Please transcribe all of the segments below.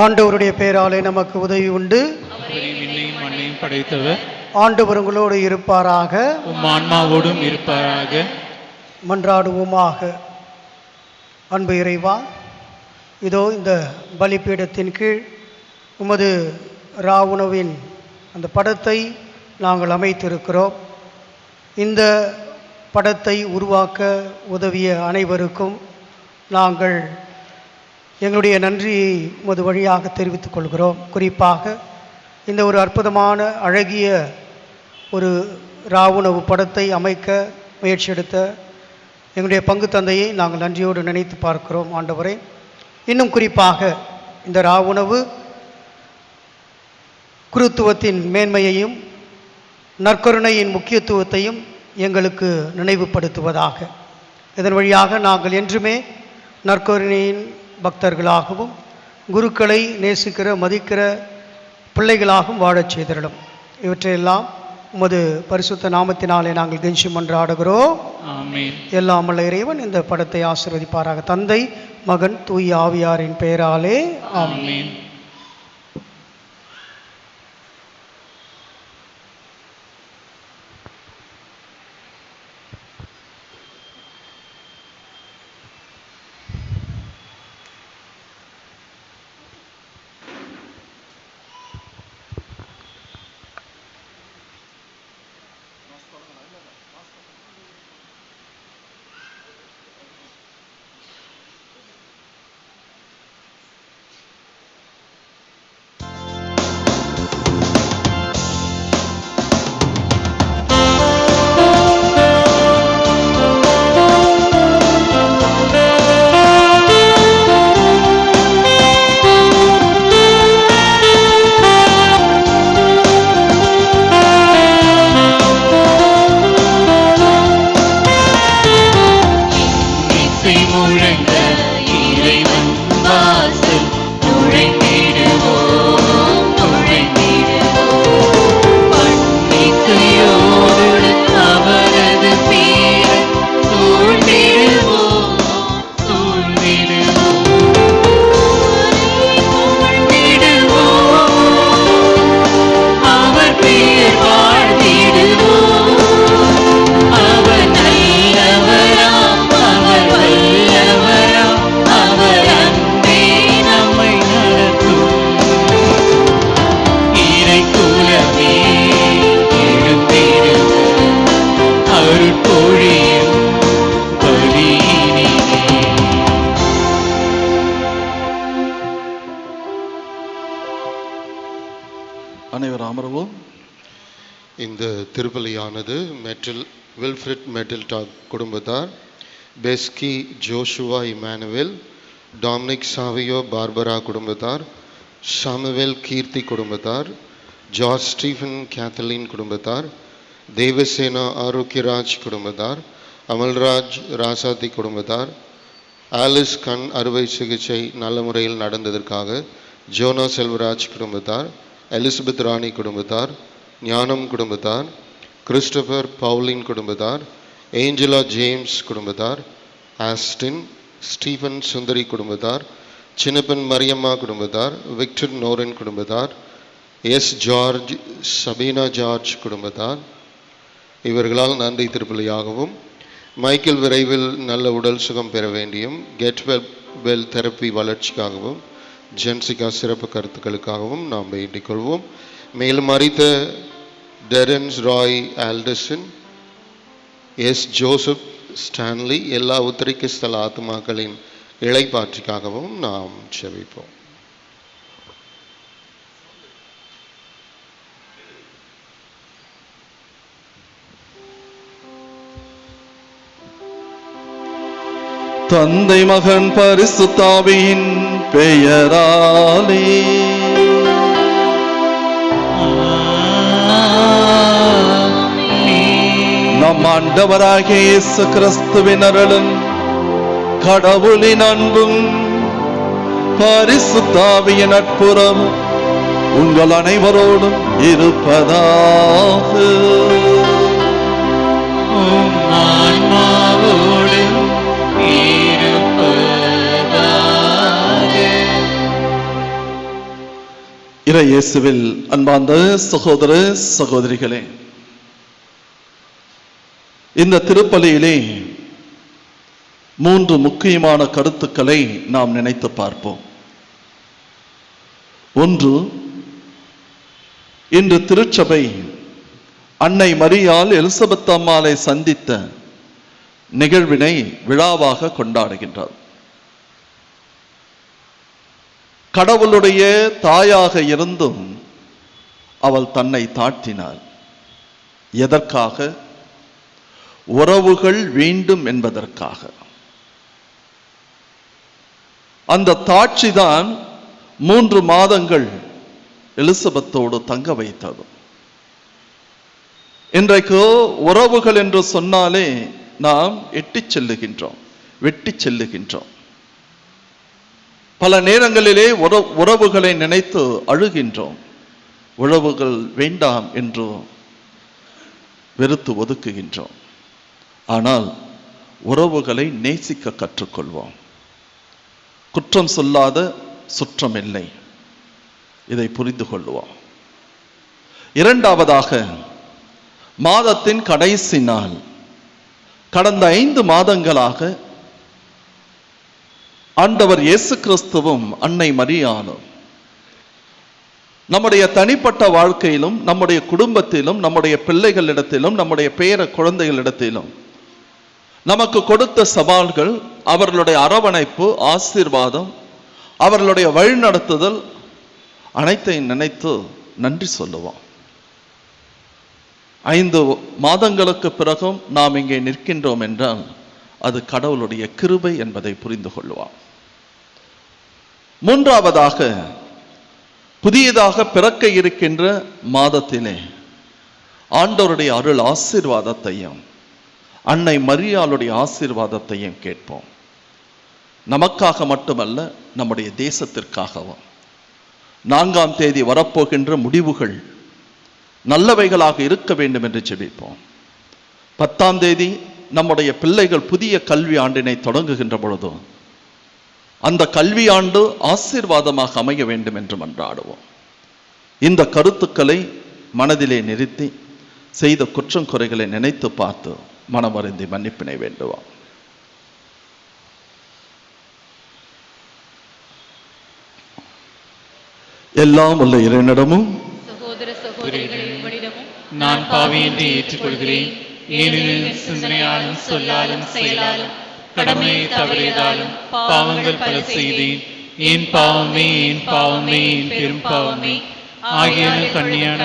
ஆண்டவருடைய பெயராலே நமக்கு உதவி உண்டு. படைத்தவர் ஆண்டவர் உங்களோடு இருப்பாராக, உம் ஆன்மாவோடும் இருப்பாராக. மன்றாடுவோமாக. அன்பு இறைவா, இதோ இந்த பலிபீடத்தின் கீழ் உமது ராவுணவின் அந்த படத்தை நாங்கள் அமைத்திருக்கிறோம். இந்த படத்தை உருவாக்க உதவிய அனைவருக்கும் நாங்கள் எங்களுடைய நன்றியை உமது வழியாக தெரிவித்துக் கொள்கிறோம். குறிப்பாக இந்த ஒரு அற்புதமான அழகிய ஒரு ராவுணவு படத்தை அமைக்க முயற்சி எடுத்த எங்களுடைய பங்கு தந்தையை நாங்கள் நன்றியோடு நினைத்து பார்க்கிறோம். ஆண்டவரே, இன்னும் குறிப்பாக இந்த ராவுணவு குருத்துவத்தின் மேன்மையையும் நற்கருணையின் முக்கியத்துவத்தையும் எங்களுக்கு நினைவுபடுத்துவதாக. இதன் வழியாக நாங்கள் என்றுமே நற்கருணையின் பக்தர்களாகவும் குருக்களை நேசிக்கிற மதிக்கிற பிள்ளைகளாகவும் வாழச் செய்திடலும். இவற்றையெல்லாம் உமது பரிசுத்த நாமத்தினாலே நாங்கள் கெஞ்சி மன்றாடுகிறோம். ஆமென். எல்லாம் வல்ல இறைவன் இந்த படத்தை ஆசீர்வதிப்பாராக. தந்தை, மகன், தூய ஆவியாரின் பெயராலே ஆமென். இந்த திருப்பலியானது வில்ஃப்ரிட் மெட்டில்டாக் குடும்பத்தார், Beschi Joshua Emmanuel, Dominic Savio Barbara குடும்பத்தார், சாமுவேல் கீர்த்தி குடும்பத்தார், ஜார்ஜ் ஸ்டீஃபன் கேத்தலின் குடும்பத்தார், தேவசேனா ஆரோக்கியராஜ் குடும்பத்தார், அமல்ராஜ் ராசாத்தி குடும்பத்தார், ஆலிஸ் கண் அறுவை சிகிச்சை நல்ல முறையில் நடந்ததற்காக ஜோனா செல்வராஜ் குடும்பத்தார், எலிசபெத் ராணி குடும்பத்தார், ஞானம் குடும்பத்தார், கிறிஸ்டபர் பவுலின் குடும்பத்தார், ஏஞ்சலா ஜேம்ஸ் குடும்பத்தார், ஆஸ்டின் ஸ்டீஃபன் சுந்தரி குடும்பத்தார், சின்னப்பன் மரியம்மா குடும்பத்தார், விக்டர் நோரன் குடும்பத்தார், எஸ் ஜார்ஜ் சபீனா ஜார்ஜ் குடும்பத்தார். இவர்களால் நன்றி திருப்பலியாகவும் மைக்கேல் விரைவில் நல்ல உடல் சுகம் பெற வேண்டியும் கெட் வெல் தெரப்பி வளர்ச்சிக்காகவும் ஜென்சிகா சிறப்பு கருத்துக்களுக்காகவும் நாம் வேண்டிக் கொள்வோம். மேலும் அறித்த Terrence Roy Alderson, S Joseph Stanley எல்லா உத்தரிக்க ஸ்தல ஆத்மாக்களின் இளைப்பாற்றிக்காகவும் நாம் செபிப்போம். தந்தை மகன் பரிசுத்த ஆவியின் பெயராலே நம் ஆண்டவராகிய இயேசு கிறிஸ்துவின் அருளும் கடவுளின் அன்பும் பரிசுத்த ஆவியின் நட்புறவும் உங்கள் அனைவரோடும் இருப்பதாக. இறை இயேசுவில் அன்பார்ந்த சகோதர சகோதரிகளே, இந்த திருப்பலியிலே 3 முக்கியமான கருத்துக்களை நாம் நினைத்து பார்ப்போம். ஒன்று, இன்று திருச்சபை அன்னை மரியாள் எலிசபெத் அம்மாளை சந்தித்த நிகழ்வினை விழாவாக கொண்டாடுகின்றார். கடவுளுடைய தாயாக இருந்தும் அவள் தன்னை தாழ்த்தினாள். எதற்காக? உறவுகள் வேண்டும் என்பதற்காக. அந்த தாட்சிதான் 3 மாதங்கள் எலிசபெத்தோடு தங்க வைத்தது. இன்றைக்கு உறவுகள் என்று சொன்னாலே நாம் எட்டிச் செல்லுகின்றோம், வெட்டி செல்லுகின்றோம். பல நேரங்களிலே உறவுகளை நினைத்து அழுகின்றோம். உறவுகள் வேண்டாம் என்று வெறுத்து ஒதுக்குகின்றோம். ஆனால் உறவுகளை நேசிக்க கற்றுக்கொள்வோம். குற்றம் சொல்லாத சுற்றம் இல்லை, இதை புரிந்து கொள்வோம். இரண்டாவதாக, மாதத்தின் கடைசி நாள். கடந்த 5 மாதங்களாக ஆண்டவர் இயேசு கிறிஸ்துவும் அன்னை மரியாளும் நம்முடைய தனிப்பட்ட வாழ்க்கையிலும், நம்முடைய குடும்பத்திலும், நம்முடைய பிள்ளைகளிடத்திலும், நம்முடைய பேர குழந்தைகளிடத்திலும் நமக்கு கொடுத்த சவால்கள், அவர்களுடைய அரவணைப்பு, ஆசீர்வாதம், அவர்களுடைய வழிநடத்துதல் அனைத்தையும் நினைத்து நன்றி சொல்லுவோம். 5 மாதங்களுக்கு பிறகும் நாம் இங்கே நிற்கின்றோம் என்றால் அது கடவுளுடைய கிருபை என்பதை புரிந்து கொள்வோம். மூன்றாவதாக, புதியதாக பிறக்க இருக்கின்ற மாதத்திலே ஆண்டவருடைய அருள் ஆசீர்வாதத்தையும் அன்னை மரியாளுடைய ஆசீர்வாதத்தையும் கேட்போம். நமக்காக மட்டுமல்ல, நம்முடைய தேசத்திற்காகவும். 4ஆம் தேதி வரப்போகின்ற முடிவுகள் நல்லவைகளாக இருக்க வேண்டும் என்று ஜெபிப்போம். 10ஆம் தேதி நம்முடைய பிள்ளைகள் புதிய கல்வி ஆண்டினை தொடங்குகின்ற பொழுது அந்த கல்வி ஆண்டு ஆசீர்வாதமாக அமைய வேண்டும் என்று மன்றாடுவோம். இந்த கருத்துக்களை மனதிலே நிறுத்தி செய்த குற்றம் குறைகளை நினைத்து பார்த்து மனமறிந்து மன்னிப்பினை வேண்டுவோம். எல்லாம் உள்ள இறைவனிடமும் சகோதர சகோதரிகளிடமும் நான் பாவி என்று ஏற்றுக்கொள்கிறேன். ஏனெனில் சிந்தனையாலும் சொல்லாலும் செயலாலும் கடமையை தவறியதாலும் பாவங்கள் பல செய்தேன். என் பாவமே, என் பாவமே, என் பெரும் பாவமே. ஆகியான கன்னியான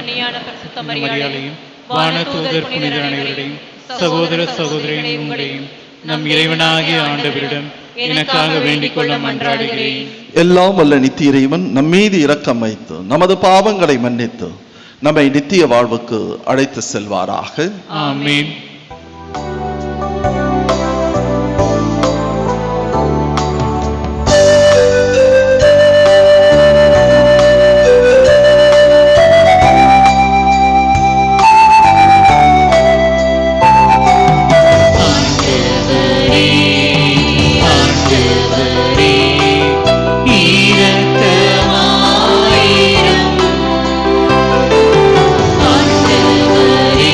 பரிசுத்த மரியாளையும் வானதூதர் புனித அனைவரையும் சகோதர சகோதரிகளையும் உங்களையும் நம் இறைவனாகிய ஆண்டவரிடம் எனக்காக வேண்டிக் கொள்ள மன்றாடுகிறேன். எல்லாம் வல்ல நித்திய இறைவன் நம் மீது இரக்கம் வைத்து நமது பாவங்களை மன்னித்து நம்மை நித்திய வாழ்வுக்கு அழைத்து செல்வாராக. ஆமென். ஆண்டவரே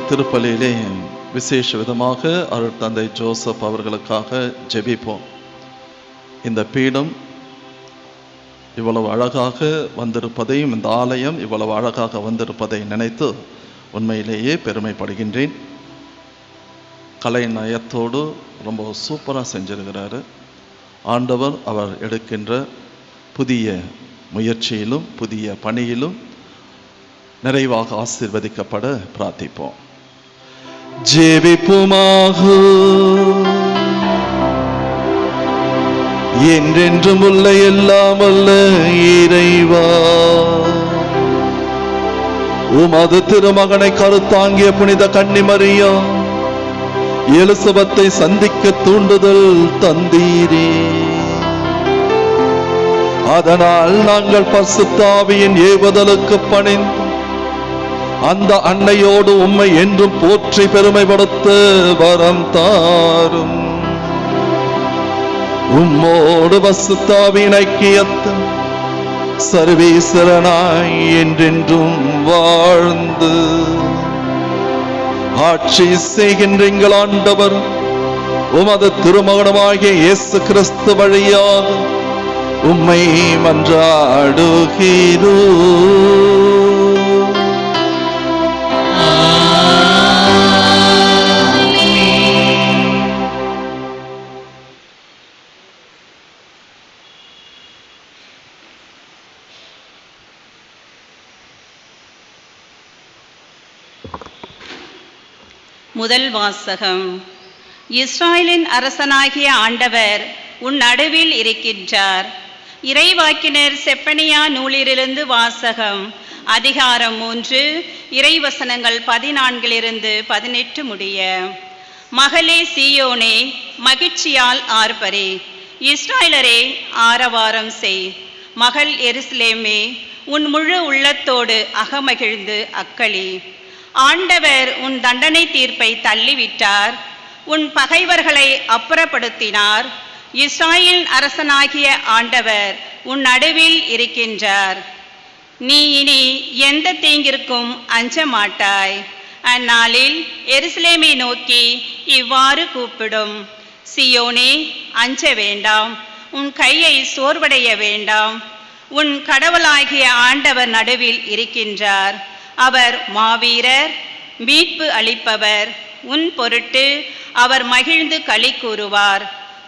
திருப்பலியிலே விசேஷ விதமாக அருட்தந்தை ஜோசப் அவர்களுக்காக ஜெபிப்போம். இந்த பீடம் இவ்வளவு அழகாக வந்திருப்பதையும், இந்த ஆலயம் இவ்வளவு அழகாக வந்திருப்பதை நினைத்து உண்மையிலேயே பெருமைப்படுகின்றேன். கலை நயத்தோடு ரொம்ப சூப்பராக செஞ்சிருக்கிறாரு. ஆண்டவர் அவர் எடுக்கின்ற புதிய முயற்சியிலும் புதிய பணியிலும் நிறைவாக ஆசீர்வதிக்கப்பட பிரார்த்திப்போம். ஜெபிப்போமாக. என்றென்றும் உள்ள எல்லாம் வல்ல இறைவா, உமது திருமகனை கருத்தாங்கிய புனித கன்னிமரியா எலிசபெத்தை சந்திக்க தூண்டுதல் தந்தீரே. அதனால் நாங்கள் பரிசுத்த ஆவியின் ஏவுதலுக்கு பணிந்து அந்த அன்னையோடு உம்மை என்றும் போற்றி பெருமைப்படுத்த வரம் தாரும். உம்மோடு பரிசுத்த ஆவியின் ஐக்கியத்தில் சர்வேஸ்வரனாய் என்றென்றும் வாழ்ந்து ஆட்சி செய்கின்ற எங்கள் ஆண்டவர் உமது திருமகனமாகிய இயேசு கிறிஸ்து வழியாக உம்மை மன்றாடுகிறோ. முதல் வாசகம். இஸ்ராயலின் அரசனாகிய ஆண்டவர் உன் நடுவில் இருக்கின்றார். இறைவாக்கினர் செப்பனியா நூலிலிருந்து வாசகம். அதிகாரம் 3, இறைவசனங்கள் 14-18 முடிய. மகளே சீயோனே, மகிழ்ச்சியால் ஆர்ப்பரே, இஸ்ராயலரே ஆரவாரம் செய். மகள் எருசலேமே, உன் முழு உள்ளத்தோடு அகமகிழ்ந்து அக்களி. ஆண்டவர் உன் தண்டனை தீர்ப்பை தள்ளிவிட்டார், உன் பகைவர்களை அப்புறப்படுத்தினார். இஸ்ராயேல் அரசனாகிய ஆண்டவர் உன் நடுவில் இருக்கின்றார். நீ இனி எந்த தீங்கிற்கும் அஞ்ச மாட்டாய். அந்நாளில் எருசலேமை நோக்கி இவ்வாறு கூப்பிடும்: சீயோனே, அஞ்ச வேண்டாம், உன் கையை சோர்வடைய வேண்டாம். உன் கடவுளாகிய ஆண்டவர் நடுவில் இருக்கின்றார். அவர் மாவீரர், மீட்பு அளிப்பவர். உன் பொருட்டு அவர் மகிழ்ந்து களி கூறுவார்.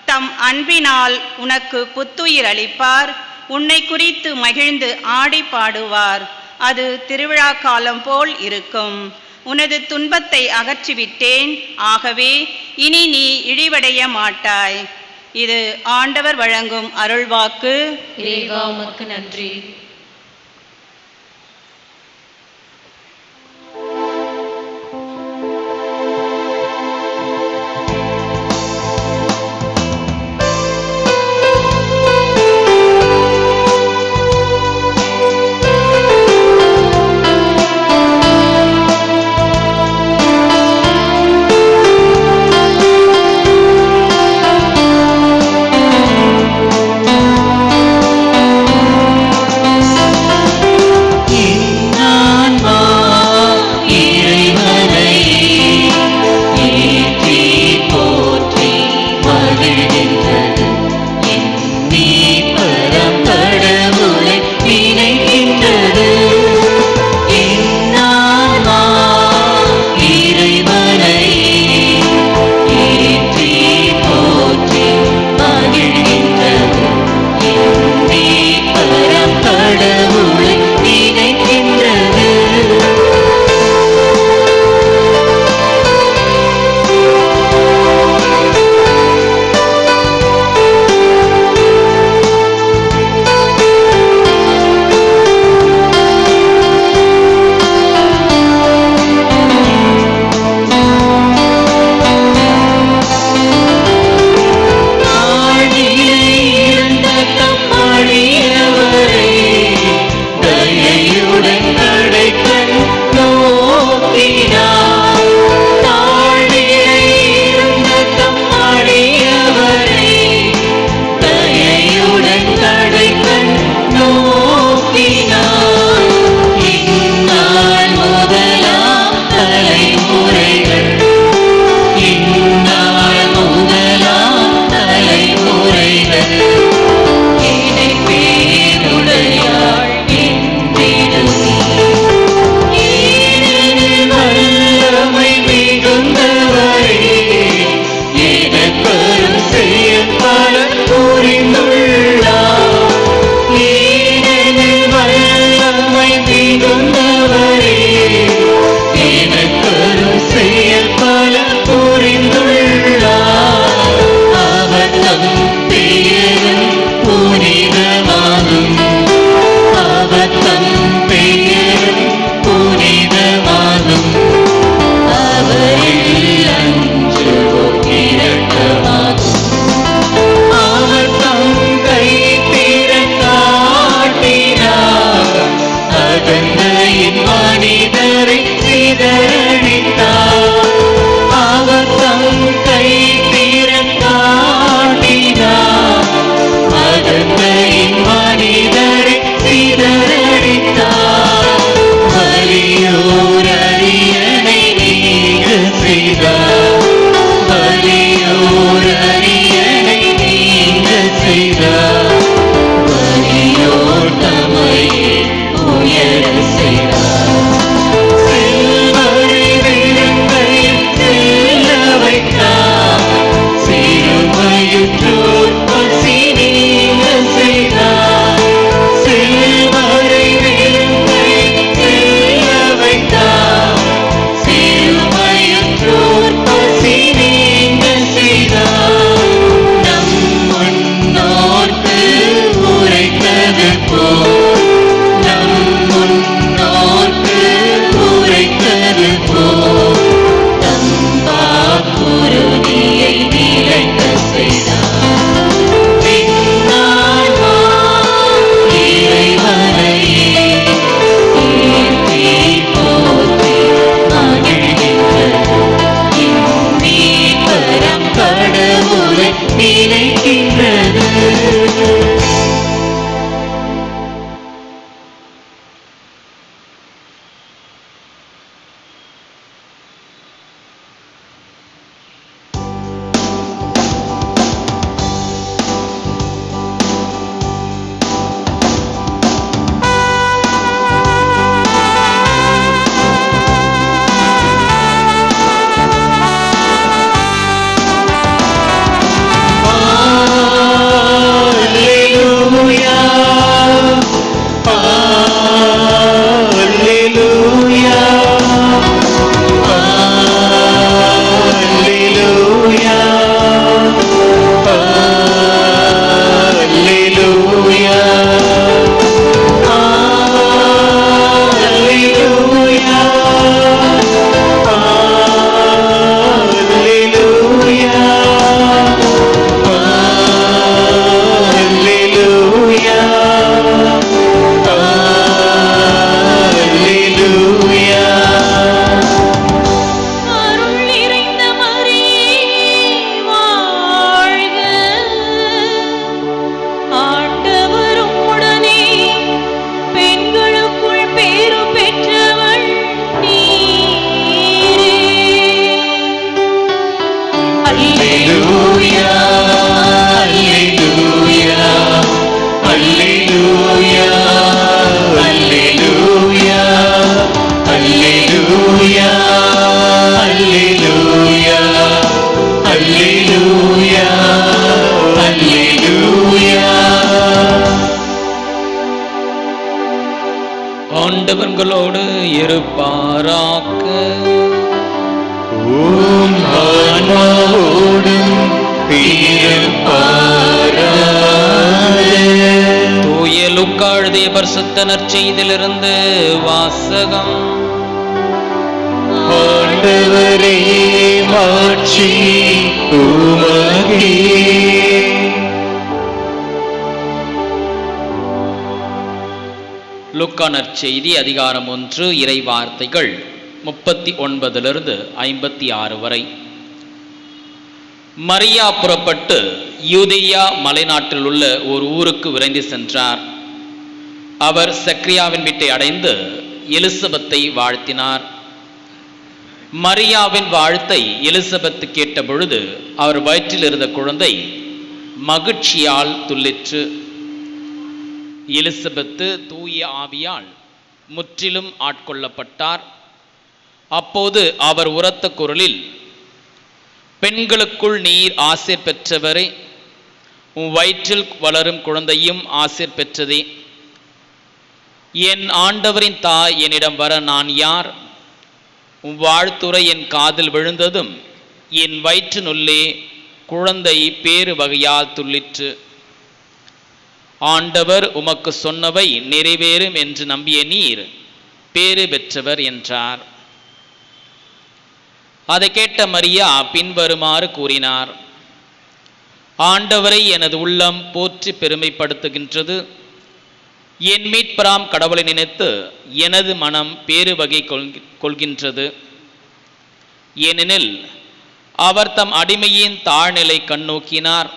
தம் அன்பினால் உனக்கு புத்துயிர் அளிப்பார். உன்னை குறித்து மகிழ்ந்து ஆடி பாடுவார். அது திருவிழா காலம் போல் இருக்கும். உனது துன்பத்தை அகற்றிவிட்டேன், ஆகவே இனி நீ இழிவடைய மாட்டாய். இது ஆண்டவர் வழங்கும் அருள்வாக்கு. இறைவா, உமக்கு நன்றி. அல்லேலூயா அல்லேலூயா அல்லேலூயா அல்லேலூயா அல்லேலூயா அல்லேலூயா. ஆண்டவர்களோடு இருப்பாராக. ஓம் ஆன்மாவோடும் தூய லூக்கா எழுதிய பரிசுத்த நற்செய்தியிலிருந்து வாசகம். ஆண்டவரே மாட்சி உமக்கே. லூக்கா நற்செய்தி அதிகாரம் 1 இறை வார்த்தைகள் 39 56 வரை. மரியா புறப்பட்டு யூதேயா மலைநாட்டில் உள்ள ஒரு ஊருக்கு விரைந்து சென்றார். அவர் சக்ரியாவின் வீட்டை அடைந்து எலிசபெத்தை வாழ்த்தினார். மரியாவின் வாழ்த்தை எலிசபெத் கேட்ட பொழுது அவர் வயிற்றில் இருந்த குழந்தை மகிழ்ச்சியால் துள்ளிற்று. எலிசபெத்து தூய ஆவியால் முற்றிலும் ஆட்கொள்ளப்பட்டார். அப்போது அவர் உரத்த குரலில், பெண்களுக்குள் நீர் ஆசீர் பெற்றவரே, உன் வயிற்றில் வளரும் குழந்தையும் ஆசீர் பெற்றதே. என் ஆண்டவரின் தாய் என்னிடம் வர நான் யார்? உன் வாழ்த்துரை என் காதில் விழுந்ததும் என் வயிற்றினுள்ளே குழந்தை பேறு வகையால் துள்ளிற்று. ஆண்டவர் உமக்கு சொன்னவை நிறைவேறும் என்று நம்பிய நீர் பேறு பெற்றவர் என்றார். அதை கேட்ட மரியா பின்வருமாறு கூறினார்: ஆண்டவரை எனது உள்ளம் போற்றி பெருமைப்படுத்துகின்றது. என் மீட்பராம் கடவுளை நினைத்து எனது மனம் பேறு வகை கொள்கின்றது. ஏனெனில் அவர் தம் அடிமையின் தாழ்நிலை கண்ணோக்கினார்.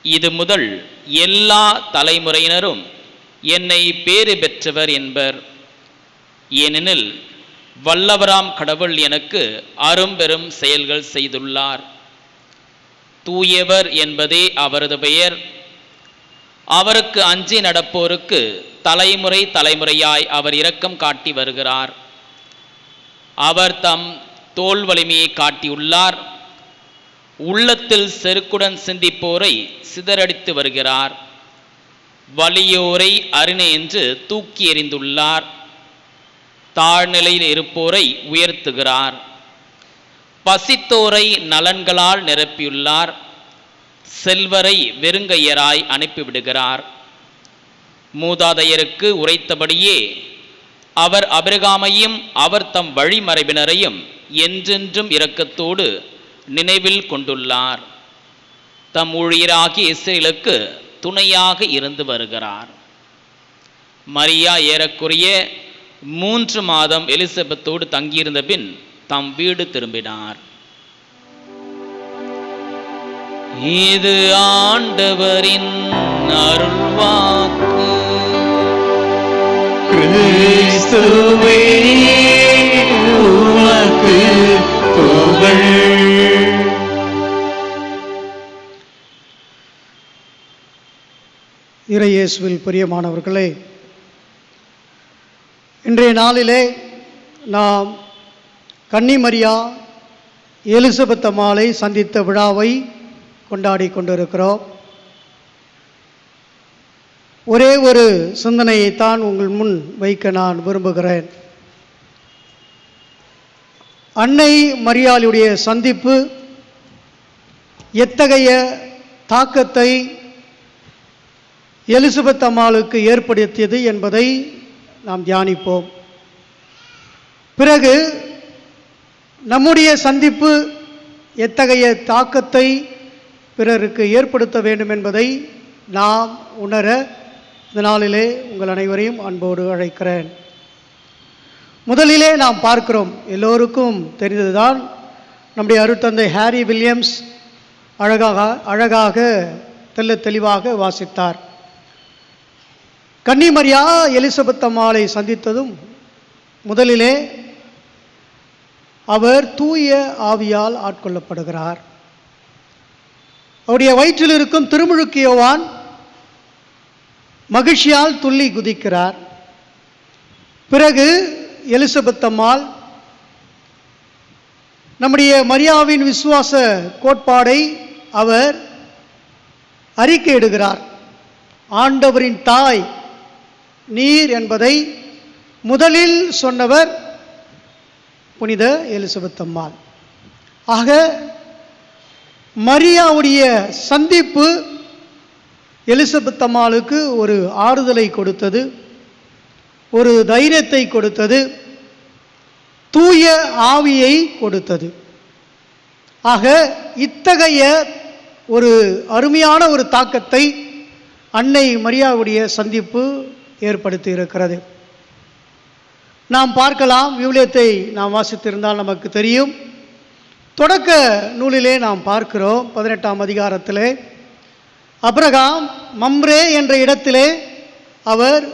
இது முதல் எல்லா தலைமுறையினரும் என்னை பேறு பெற்றவர் என்பர். ஏனெனில் வல்லவராம் கடவுள் எனக்கு அரும்பெரும் செயல்கள் செய்துள்ளார். தூயவர் என்பதே அவரது பெயர். அவருக்கு அஞ்சி நடப்போருக்கு தலைமுறை தலைமுறையாய் அவர் இரக்கம் காட்டி வருகிறார். அவர் தம் தோல் வலிமையை காட்டியுள்ளார். உள்ளத்தில் செருக்குடன் சிந்திப்போரை சிதறடித்து வருகிறார். வலியோரை அருணை என்று தூக்கி எறிந்துள்ளார். தாழ்நிலையில் இருப்போரை உயர்த்துகிறார். பசித்தோரை நலன்களால் நிரப்பியுள்ளார். செல்வரை வெறுங்கையராய் அனுப்பிவிடுகிறார். மூதாதையருக்கு உரைத்தபடியே அவர் ஆபிரகாமையும் அவர் தம் வழிமரபினரையும் என்றென்றும் இரக்கத்தோடு நினைவில் கொண்டுள்ளார். தம் ஊழியராகிய இஸ்ரேலுக்கு துணையாக இருந்து வருகிறார். மரியா ஏறக்குறைய 3 மாதம் எலிசபெத்தோடு தங்கியிருந்த பின் தம் வீடு திரும்பினார். இது ஆண்டவரின் அருள்வாக்கு. கிறிஸ்துவே உமக்கு புகழ். இறை இயேசுவில் பிரியமானவர்களே, இன்றைய நாளிலே நாம் கன்னி மரியா எலிசபெத் அம்மாளை சந்தித்த விழாவை கொண்டாடி கொண்டிருக்கிறோம். ஒரே ஒரு சிந்தனையைத்தான் உங்கள் முன் வைக்க நான் விரும்புகிறேன். அன்னை மரியாளுடைய சந்திப்பு எத்தகைய தாக்கத்தை எலிசபெத் அம்மாளுக்கு ஏற்படுத்தியது என்பதை நாம் தியானிப்போம். பிறகு நம்முடைய சந்திப்பு எத்தகைய தாக்கத்தை பிறருக்கு ஏற்படுத்த வேண்டும் என்பதை நாம் உணர இந்த நாளிலே உங்கள் அனைவரையும் அன்போடு அழைக்கிறேன். முதலிலே நாம் பார்க்கிறோம், எல்லோருக்கும் தெரிந்ததுதான், நம்முடைய அருட்தந்தை ஹாரி வில்லியம்ஸ் அழகாக தெள்ளத் தெளிவாக வாசித்தார். கன்னி மரியா எலிசபெத் அம்மாளை சந்தித்ததும் முதலிலே அவர் தூய ஆவியால் ஆட்கொள்ளப்படுகிறார். அவருடைய வயிற்றில் இருக்கும் திருமுழுக்கு யோவான் மகிழ்ச்சியால் துள்ளி குதிக்கிறார். பிறகு எலிசபெத் அம்மாள் நம்முடைய மரியாவின் விசுவாச கோட்பாடை அவர் அறிக்கையிடுகிறார். ஆண்டவரின் தாய் நீர் என்பதை முதலில் சொன்னவர் புனித எலிசபெத் அம்மாள். ஆக மரியாவுடைய சந்திப்பு எலிசபெத் அம்மாளுக்கு ஒரு ஆறுதலை கொடுத்தது, ஒரு தைரியத்தை கொடுத்தது, தூய ஆவியை கொடுத்தது. ஆக இத்தகைய ஒரு அருமையான ஒரு தாக்கத்தை அன்னை மரியாவுடைய சந்திப்பு ஏற்படுத்தி இருக்கிறது. நாம் பார்க்கலாம், விவிலியத்தை நாம் வாசித்திருந்தால் நமக்கு தெரியும். தொடக்க நூலிலே நாம் பார்க்கிறோம், 18ஆம் அதிகாரத்திலே ஆபிரகாம் மம்ரே என்ற இடத்திலே அவர்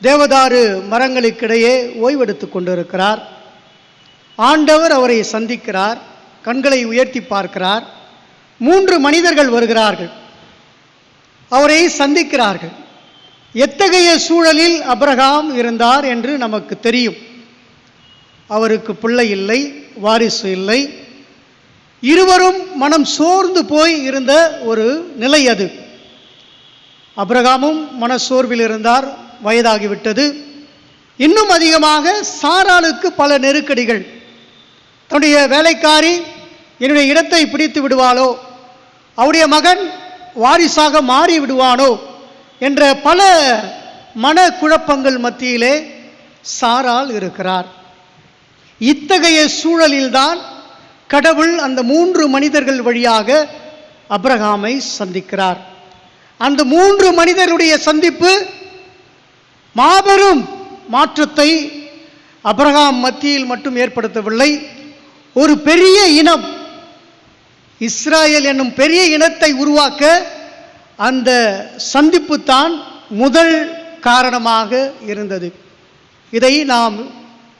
தேவதாரு மரங்களுக்கிடையே ஓய்வெடுத்து கொண்டிருக்கிறார். ஆண்டவர் அவரை சந்திக்கிறார், கண்களை உயர்த்தி பார்க்கிறார். 3 மனிதர்கள் வருகிறார்கள், அவரை சந்திக்கிறார்கள். எத்தகைய சூழலில் ஆபிரகாம் இருந்தார் என்று நமக்கு தெரியும். அவருக்கு பிள்ளை இல்லை, வாரிசு இல்லை, இருவரும் மனம் சோர்ந்து போய் இருந்த ஒரு நிலை அது. ஆபிரகாமும் மனசோர்வில் இருந்தார், வயதாகிவிட்டது. இன்னும் அதிகமாக சாராளுக்கு பல நெருக்கடிகள். தன்னுடைய வேலைக்காரி என்னுடைய இடத்தை பிடித்து விடுவாளோ, அவருடைய மகன் வாரிசாக மாறி விடுவானோ என்ற பல மனக்குழப்பங்கள் மத்தியிலே சாராள் இருக்கிறார். இத்தகைய சூழலில்தான் கடவுள் அந்த 3 மனிதர்கள் வழியாக ஆபிரகாமை சந்திக்கிறார். அந்த 3 மனிதருடைய சந்திப்பு மாபெரும் மாற்றத்தை ஆபிரகாம் மத்தியில் மட்டும் ஏற்படுத்தவில்லை. ஒரு பெரிய இனம், இஸ்ராயேல் என்னும் பெரிய இனத்தை உருவாக்க அந்த சந்திப்பு தான் முதல் காரணமாக இருந்தது. இதை நாம்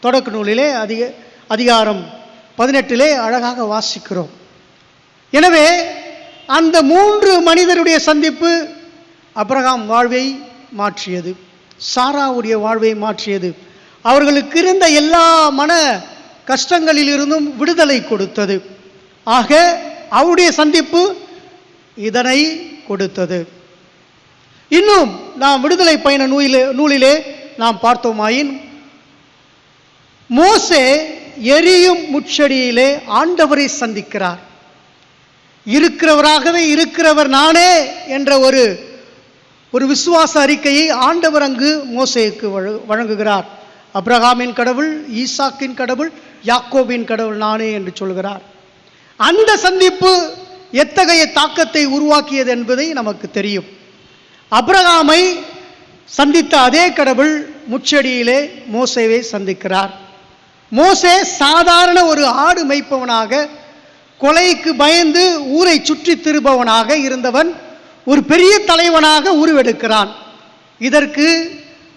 தொடக்க நூலிலே அதிகாரம் 18 அழகாக வாசிக்கிறோம். எனவே அந்த 3 மனிதருடைய சந்திப்பு ஆபிரகாம் வாழ்வை மாற்றியது, சாராவுடைய வாழ்வை மாற்றியது. அவர்களுக்கு இருந்த எல்லா மன கஷ்டங்களிலிருந்தும் விடுதலை கொடுத்தது. ஆக அவருடைய சந்திப்பு இதனை கொடுத்தது. இன்னும் நாம் விடுதலை பயண நூலிலே நாம் பார்த்தோமாயின், மோசே எரியும் முட்செடியிலே ஆண்டவரை சந்திக்கிறார். இருக்கிறவராகவே இருக்கிறவர் நானே என்ற ஒரு விசுவாச அறிக்கையை ஆண்டவர் அங்கு மோசேக்கு வழங்குகிறார். ஆபிரகாமின் கடவுள், ஈசாக்கின் கடவுள், யாக்கோபின் கடவுள் நானே என்று சொல்கிறார். அந்த சந்திப்பு எத்தகைய தாக்கத்தை உருவாக்கியது என்பதை நமக்கு தெரியும். ஆபிரகாமை சந்தித்த அதே கடவுள் முட்செடியிலே மோசேவை சந்திக்கிறார். மோசே சாதாரண ஒரு ஆடு மேய்ப்பவனாக, கொலைக்கு பயந்து ஊரை சுற்றி திரும்பவனாக இருந்தவன் ஒரு பெரிய தலைவனாக உருவெடுக்கிறான். இதற்கு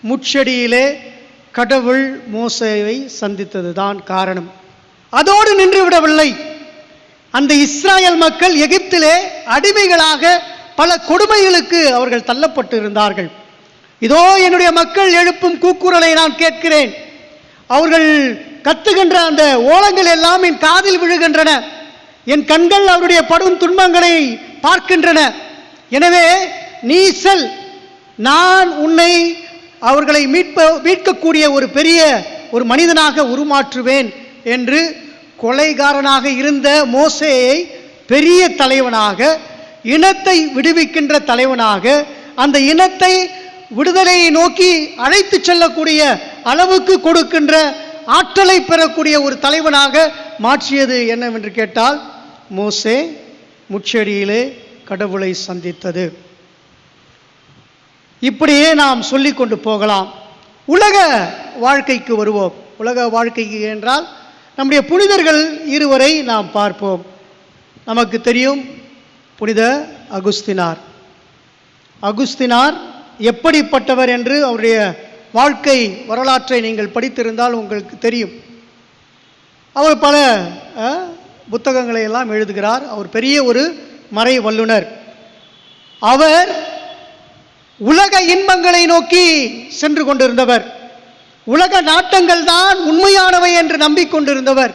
முட்செடியிலே கடவுள் மோசேவை சந்தித்ததுதான் காரணம். அதோடு நின்று விடவில்லை. அந்த இஸ்ராயல் மக்கள் எகிப்திலே அடிமைகளாக பல கொடுமைகளுக்கு அவர்கள் தள்ளப்பட்டு இருந்தார்கள். இதோ என்னுடைய மக்கள் எழுப்பும் கூக்குரலை நான் கேட்கிறேன், அவர்கள் கத்துகின்ற அந்த ஓலங்கள் எல்லாம் என் காதில் விழுகின்றன, என் கண்கள் அவருடைய படும் துன்பங்களை பார்க்கின்றன. எனவே நீ செல், நான் உன்னை அவர்களை மீட்கக்கூடிய ஒரு பெரிய ஒரு மனிதனாக உருமாற்றுவேன் என்று கொலைகாரனாக இருந்த மோசேயை பெரிய தலைவனாக, இனத்தை விடுவிக்கின்ற தலைவனாக, அந்த இனத்தை விடுதலையை நோக்கி அழைத்து செல்லக்கூடிய அளவுக்கு கொடுக்கின்ற ஆற்றலை பெறக்கூடிய ஒரு தலைவனாக மாற்றியது என்னவென்று கேட்டால், மோசே முட்செடியிலே கடவுளை சந்தித்தது. இப்படியே நாம் சொல்லிக் கொண்டு போகலாம். உலக வாழ்க்கைக்கு வருவோம். உலக வாழ்க்கைக்கு என்றால் நம்முடைய புனிதர்கள் இருவரை நாம் பார்ப்போம். நமக்கு தெரியும், புனித அகுஸ்தினார். அகுஸ்தினார் எப்படிப்பட்டவர் என்று அவருடைய வாழ்க்கை வரலாற்றை நீங்கள் படித்திருந்தால் உங்களுக்கு தெரியும். அவர் பல புத்தகங்களை எல்லாம் எழுதுகிறார். அவர் பெரிய ஒரு மறை வல்லுனர். அவர் உலக இன்பங்களை நோக்கி சென்று கொண்டிருந்தவர். உலக நாட்டங்கள் தான் உண்மையானவை என்று நம்பிக்கொண்டிருந்தவர்.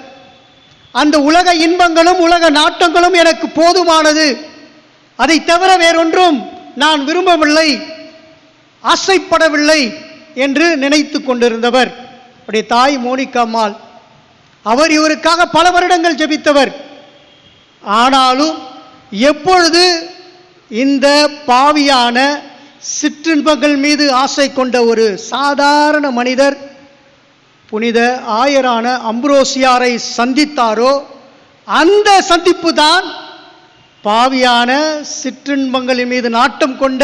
அந்த உலக இன்பங்களும் உலக நாட்டங்களும் எனக்கு போதுமானது, அதை தவிர வேறொன்றும் நான் விரும்பவில்லை, ஆசைப்படவில்லை என்று நினைத்து கொண்டிருந்தவர். அவருடைய தாய் மோனிகா அம்மாள், அவர் இவருக்காக பல வருடங்கள் ஜெபித்தவர். ஆனாலும் எப்பொழுது இந்த பாவியான சிற்றின்பங்கள் மீது ஆசை கொண்ட ஒரு சாதாரண மனிதர் புனித ஆயரான அம்ப்ரோசியாரை சந்தித்தாரோ, அந்த சந்திப்பு தான் பாவியான சிற்றின்பங்களின் மீது நாட்டம் கொண்ட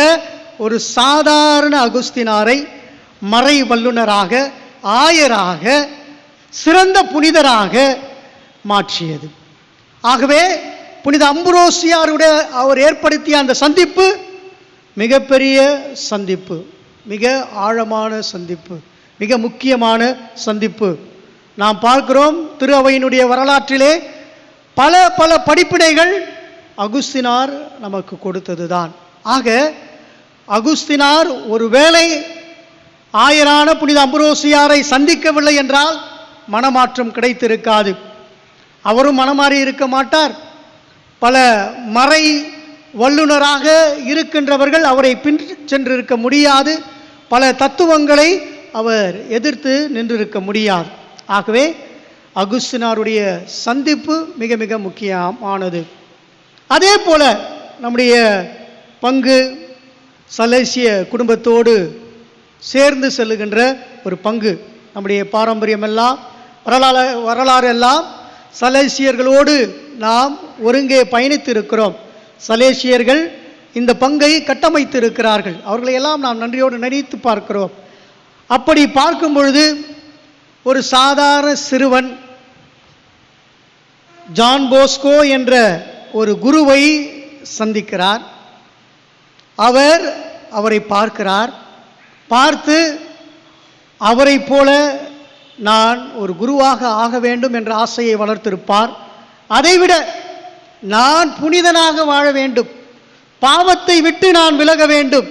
ஒரு சாதாரண அகுஸ்தினாரை மறை வல்லுனராக, ஆயராக, சிறந்த புனிதராக மாற்றியது. ஆகவே புனித அம்ப்ரோசியாருடைய அவர் ஏற்படுத்திய அந்த சந்திப்பு மிகப்பெரிய சந்திப்பு, மிக ஆழமான சந்திப்பு, மிக முக்கியமான சந்திப்பு. நாம் பார்க்கிறோம் திரு அவையினுடைய வரலாற்றிலே பல பல படிப்பினைகள் அகுஸ்தினார் நமக்கு கொடுத்ததுதான். ஆக அகுஸ்தினார் ஒருவேளை ஆயரான புனித அம்ப்ரோசியாரை சந்திக்கவில்லை என்றால் மனமாற்றம் கிடைத்திருக்காது. அவரும் மனமாறி இருக்க மாட்டார். பல மறை வல்லுனராக இருக்கின்றவர்கள் அவரை பின் சென்றிருக்க முடியாது. பல தத்துவங்களை அவர் எதிர்த்து நின்றிருக்க முடியாது. ஆகவே அகுஸ்தினாருடைய சந்திப்பு மிக மிக முக்கியமானது. அதே போல நம்முடைய பங்கு சலேசிய குடும்பத்தோடு சேர்ந்து செல்லுகின்ற ஒரு பங்கு. நம்முடைய பாரம்பரியம் எல்லாம் வரலாறு எல்லாம் சலேசியர்களோடு நாம் ஒருங்கே பயணித்து இருக்கிறோம். சலேசியர்கள் இந்த பங்கை கட்டமைத்து இருக்கிறார்கள். அவர்களை எல்லாம் நாம் நன்றியோடு நினைத்து பார்க்கிறோம். அப்படி பார்க்கும் பொழுது ஒரு சாதாரண சிறுவன் ஜான் போஸ்கோ என்ற ஒரு குருவை சந்திக்கிறார். அவரை பார்க்கிறார். பார்த்து அவரை போல நான் ஒரு குருவாக ஆக வேண்டும் என்ற ஆசையை வளர்த்திருப்பார். அதைவிட நான் புனிதனாக வாழ வேண்டும், பாவத்தை விட்டு நான் விலக வேண்டும்,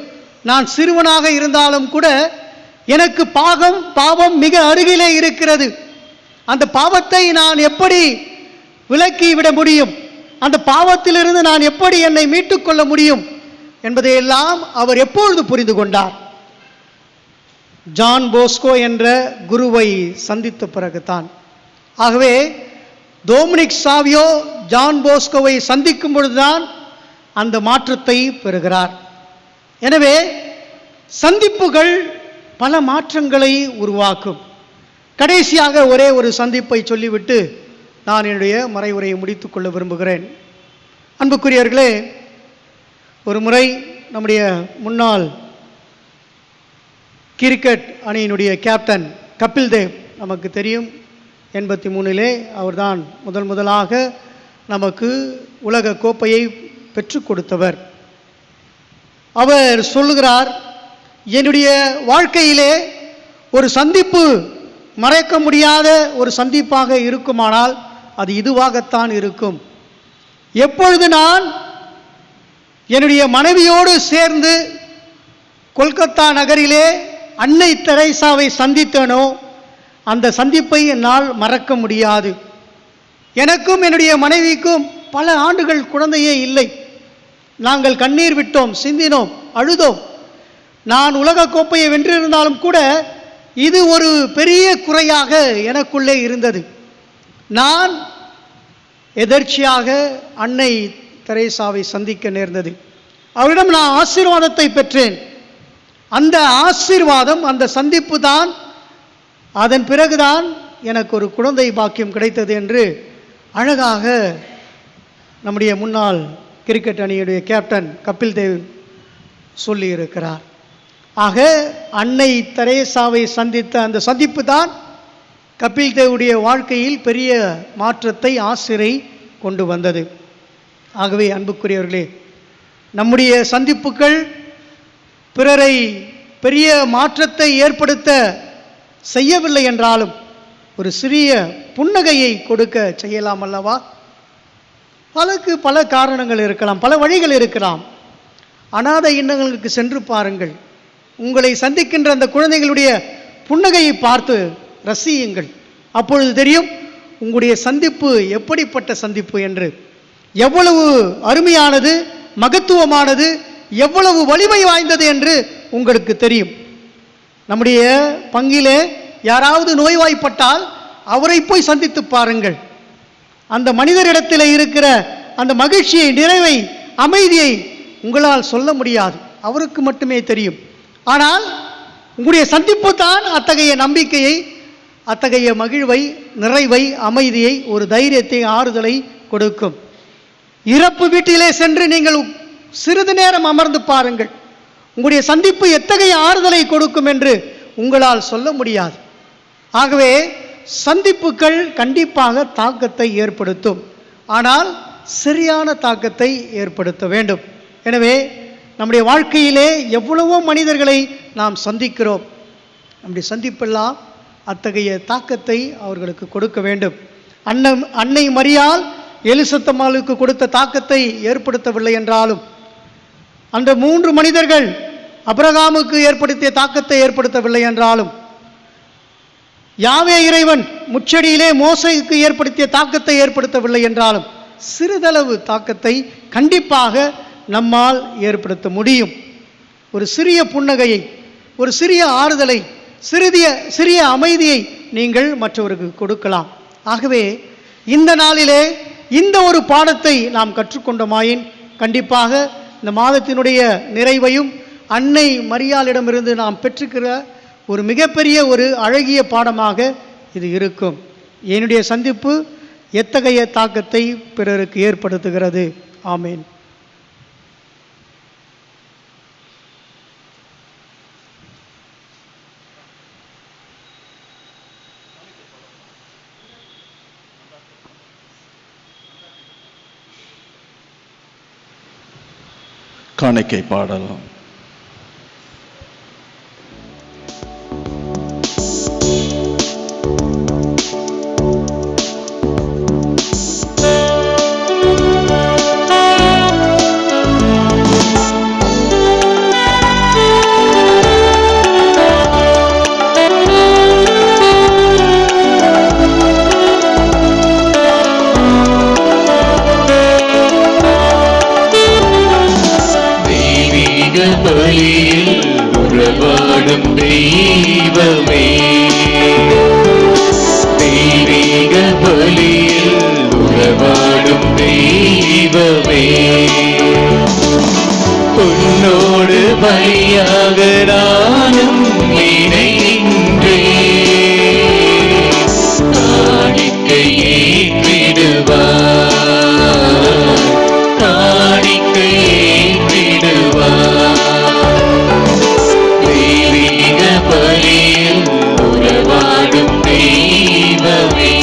நான் சிறுவனாக இருந்தாலும் கூட எனக்கு பாவம் மிக அருகிலே இருக்கிறது, அந்த பாவத்தை நான் எப்படி விலக்கி விட முடியும், அந்த பாவத்திலிருந்து நான் எப்படி என்னை மீட்டுக்கொள்ள முடியும் என்பதையெல்லாம் அவர் எப்பொழுது புரிந்து கொண்டார்? ஜான் போஸ்கோ என்ற குருவை சந்தித்த பிறகுதான். ஆகவே டொமினிக் சாவியோ ஜான் போஸ்கோவை சந்திக்கும் பொழுதுதான் அந்த மாற்றத்தை பெறுகிறார். எனவே சந்திப்புகள் பல மாற்றங்களை உருவாக்கும். கடைசியாக ஒரே ஒரு சந்திப்பை சொல்லிவிட்டு நான் என்னுடைய மறைவுரையை முடித்துக் கொள்ள விரும்புகிறேன். அன்புக்குரியவர்களே, ஒரு முறை நம்முடைய முன்னாள் கிரிக்கெட் அணியினுடைய கேப்டன் கபில் தேவ், நமக்கு தெரியும் 83 அவர்தான் முதலாக நமக்கு உலக கோப்பையை பெற்றுக் கொடுத்தவர். அவர் சொல்லுகிறார், என்னுடைய வாழ்க்கையிலே ஒரு சந்திப்பு மறக்க முடியாத ஒரு சந்திப்பாக இருக்குமானால் அது இதுவாகத்தான் இருக்கும். எப்பொழுது நான் என்னுடைய மனைவியோடு சேர்ந்து கொல்கத்தா நகரிலே அன்னை தெரேசாவை சந்தித்தனோ அந்த சந்திப்பை என்னால் மறக்க முடியாது. எனக்கும் என்னுடைய மனைவிக்கும் பல ஆண்டுகள் குழந்தையே இல்லை. நாங்கள் கண்ணீர் விட்டோம், சிந்தினோம், அழுதோம். நான் உலக கோப்பையை வென்றிருந்தாலும் கூட இது ஒரு பெரிய குறையாக எனக்குள்ளே இருந்தது. நான் எதர்ச்சியாக அன்னை தெரேசாவை சந்திக்க நேர்ந்தது. அவரிடம் நான் ஆசீர்வாதத்தை பெற்றேன். அந்த ஆசீர்வாதம், அந்த சந்திப்பு தான், அதன் பிறகுதான் எனக்கு ஒரு குழந்தை பாக்கியம் கிடைத்தது என்று அழகாக நம்முடைய முன்னாள் கிரிக்கெட் அணியுடைய கேப்டன் கபில் தேவ் சொல்லியிருக்கிறார். ஆக அன்னை தெரேசாவை சந்தித்த அந்த சந்திப்பு தான் கபில் தேவுடைய வாழ்க்கையில் பெரிய மாற்றத்தை, ஆசிரை கொண்டு வந்தது. ஆகவே அன்புக்குரியவர்களே, நம்முடைய சந்திப்புகள் பிறரை பெரிய மாற்றத்தை ஏற்படுத்த செய்யவில்லை என்றாலும் ஒரு சிறிய புன்னகையை கொடுக்க செய்யலாம் அல்லவா? பல காரணங்கள் இருக்கலாம், பல வழிகள் இருக்கலாம். அனாதை இல்லங்களுக்கு சென்று பாருங்கள். உங்களை சந்திக்கின்ற அந்த குழந்தைகளுடைய புன்னகையை பார்த்து ரசியுங்கள். அப்பொழுது தெரியும் உங்களுடைய சந்திப்பு எப்படிப்பட்ட சந்திப்பு என்று. எவ்வளவு அருமையானது, மகத்துவமானது, எவ்வளவு வலிமை வாய்ந்தது என்று உங்களுக்கு தெரியும். நம்முடைய பங்கிலே யாராவது நோய்வாய்ப்பட்டால் அவரை போய் சந்தித்து பாருங்கள். அந்த மனிதரிடத்தில் இருக்கிற அந்த மகிழ்ச்சியை, நிறைவை, அமைதியை உங்களால் சொல்ல முடியாது, அவருக்கு மட்டுமே தெரியும். ஆனால் உங்களுடைய சந்திப்பு தான் அத்தகைய நம்பிக்கையை, அத்தகைய மகிழ்வை, நிறைவை, அமைதியை, ஒரு தைரியத்தை, ஆறுதலை கொடுக்கும். இறப்பு வீட்டிலே சென்று நீங்கள் சிறிது நேரம் அமர்ந்து பாருங்கள். உங்களுடைய சந்திப்பு எத்தகைய ஆறுதலை கொடுக்கும் என்று உங்களால் சொல்ல முடியாது. ஆகவே சந்திப்புகள் கண்டிப்பாக தாக்கத்தை ஏற்படுத்தும். ஆனால் சரியான தாக்கத்தை ஏற்படுத்த வேண்டும். எனவே நம்முடைய வாழ்க்கையிலே எவ்வளவோ மனிதர்களை நாம் சந்திக்கிறோம். நம்முடைய சந்திப்பெல்லாம் அத்தகைய தாக்கத்தை அவர்களுக்கு கொடுக்க வேண்டும். அன்னை மரியாள் எலிசத்தம்மாளுக்கு கொடுத்த தாக்கத்தை ஏற்படுத்தவில்லை என்றாலும், அந்த 3 மனிதர்கள் அபிரகாமுக்கு ஏற்படுத்திய தாக்கத்தை ஏற்படுத்தவில்லை என்றாலும், யாவே இறைவன் முச்சடியிலே மோசேக்கு ஏற்படுத்திய தாக்கத்தை ஏற்படுத்தவில்லை என்றாலும், சிறிதளவு தாக்கத்தை கண்டிப்பாக நம்மால் ஏற்படுத்த முடியும். ஒரு சிறிய புன்னகையை, ஒரு சிறிய ஆறுதலை, சிறிய அமைதியை நீங்கள் மற்றவருக்கு கொடுக்கலாம். ஆகவே இந்த நாளிலே இந்த ஒரு பாடத்தை நாம் கற்றுக்கொண்டோமாயின் கண்டிப்பாக இந்த மாதத்தினுடைய நிறைவையும் அன்னை மரியாளிடமிருந்து நாம் பெற்றுக்கிற ஒரு மிகப்பெரிய ஒரு அழகிய பாடமாக இது இருக்கும். என்னுடைய சந்திப்பு எத்தகைய தாக்கத்தை பிறருக்கு ஏற்படுத்துகிறது? ஆமேன். காணிக்கை பாடலாம். பலியில் உறவாடும் தெய்வமே, தெய்வீக பலியில் உறவாடும் தெய்வமே, உன்னோடு பலியாக நானும் இணைகின்றேன். காணிக்கை ஏற்றிடுவார், காணிக்கை ஏற்றிடுவார். தெய்வீக பலியில் உறவாடும் தெய்வமே.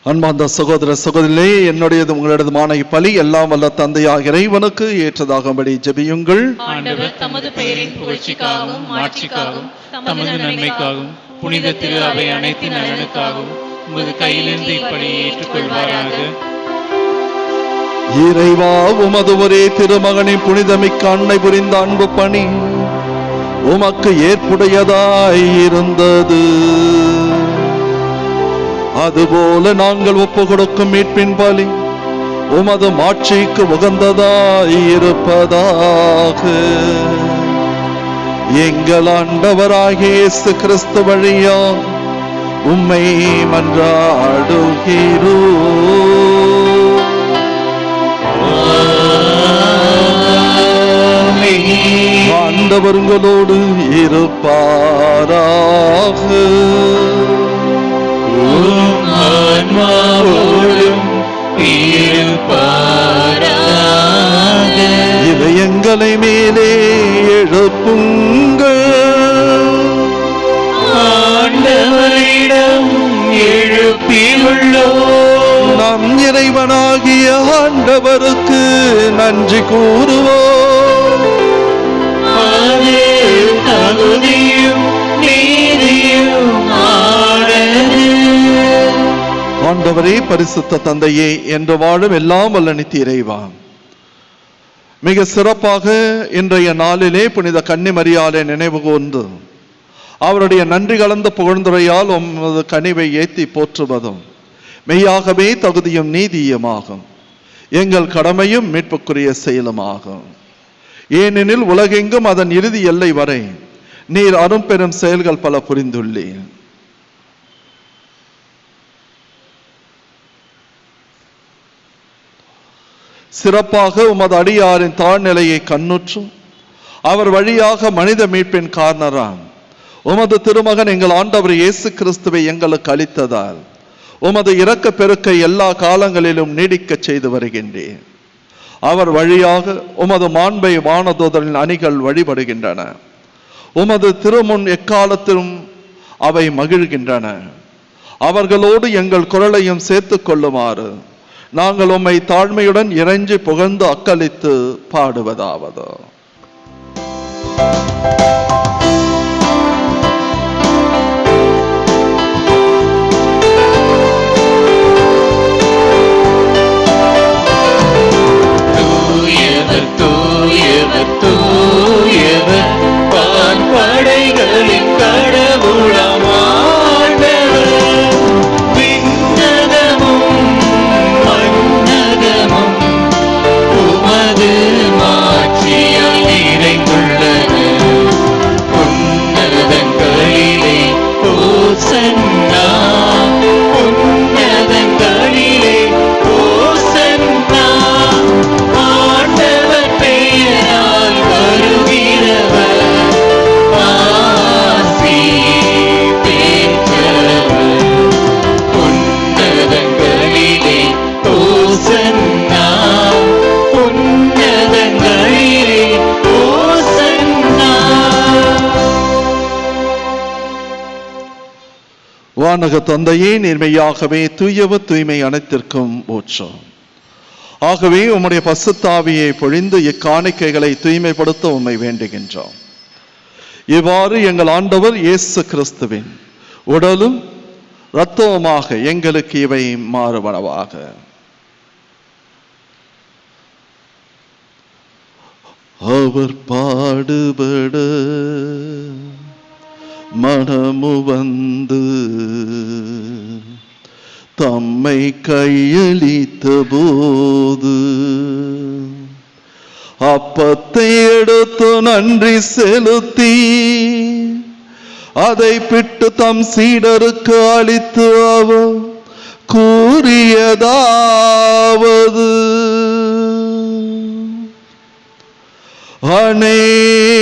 அன்பார்ந்த சகோதர சகோதரிகளே, என்னுடையது உங்களிடமான இப்பலி எல்லாம் வல்ல தந்தையாக இறைவனுக்கு ஏற்றதாகும்படி ஜெபியுங்கள். ஆண்டவர் தமது பெயரின் புகழ்ச்சிக்காகவும் மாட்சிக்காகவும் தமது நன்மைக்காகவும் புனித திரு அவை அனைத்தின் நலனுக்காகவும் உமது கையிலிருந்து இப்படியை ஏற்றுக்கொள்வாராக. இறைவா, உமது ஒரே திருமகனின் புனிதமிக்க அன்னை புரிந்த அன்பு பணி உமக்கு ஏற்புடையதாய் இருந்தது. அதுபோல நாங்கள் ஒப்பு கொடுக்கும் மீட்பின் பலி உமது மாட்சிக்கு உகந்ததாய் இருப்பதாக. எங்கள் ஆண்டவராகிய இயேசு கிறிஸ்து வழியா உம்மை மன்றாடுகிறோம். ஆண்டவர் உங்களோடு இருப்பாராக. இதயங்களை மேலே எழுப்புங்கள். ஆண்டவரிடம் எழுப்பியுள்ளோம். நம் இறைவனாகிய ஆண்டவருக்கு நன்றி கூறுவோம். அது தகுதியும் நீதியும் ஆனது. ஆண்டவரே, பரிசுத்த தந்தையே, என்று வாழும் எல்லாம் வல்ல நித்திய இறைவா, மிக சிறப்பாக இன்றைய நாளிலே புனித கன்னிமரியாளை நினைவு கூர்ந்து அவருடைய நன்றி கலந்த புகழ்ந்துரையால் உமது கனிவை ஏத்தி போற்றுவதும் மெய்யாகவே தகுதியும் நீதியுமாகும். எங்கள் கடமையும் மீட்புக்குரிய செயலுமாகும். ஏனெனில் உலகெங்கும் அதன் இறுதி எல்லை வரை நீர் அரும்பெரும் செயல்கள் பல புரிந்துள்ளீர். சிறப்பாக உமது அடியாரின் தாழ்நிலையை கண்ணுற்றும் அவர் வழியாக மனித மீட்பின் காரணராம் உமது திருமகன் எங்கள் ஆண்டவர் இயேசு கிறிஸ்துவை எங்களுக்கு அளித்ததால் உமது இரக்க பெருக்கை எல்லா காலங்களிலும் நீடிக்க செய்து வருகின்றேன். அவர் வழியாக உமது மாண்பை வானதூதரின் அணிகள் வழிபடுகின்றன. உமது திருமுன் எக்காலத்திலும் அவை மகிழ்கின்றன. அவர்களோடு எங்கள் குரலையும் சேர்த்து கொள்ளுமாறு நாங்கள் உம்மை தாழ்மையுடன் இறைஞ்சி புகழ்ந்து அக்களித்து பாடுவதாவது. தூயவர் தூயவர் தூயவர் வான்படைகளின் கடவுளாம் ஆண்டவர். விண்ணகமும் மண்ணகமும் உமது மாட்சியால் நிறைந்துள்ளன. உன்னதங்களிலே ஓசன்னா, உன்னதங்களிலே ஓசன்னா. ஆண்டவர் பெயரால் வருகிறவர் ஆசி பெற்றவர். உன்னதங்களிலே ஓசன்னா, உன்னதங்களிலே ஓசன்னா. வானக தந்தையே, நேர்மையாகவே தூயவர் தூய்மை அனைத்திற்கும் ஊற்றம். ஆகவே உம்முடைய பசுத்தாவியை பொழிந்து இக்காணிக்கைகளை தூய்மைப்படுத்த உம்மை வேண்டுகின்றோம். இவ்வாறு எங்கள் ஆண்டவர் இயேசு கிறிஸ்துவின் உடலும் இரத்தவுமாக எங்களுக்கு இவை மாறுவனவாக. அவர் பாடுபட மனமு வந்து தம்மை கையளித்த போது அப்பத்தை எடுத்து நன்றி செலுத்தி அதை பிட்டு தம் சீடருக்கு அளித்து அவர் கூறியதாவது: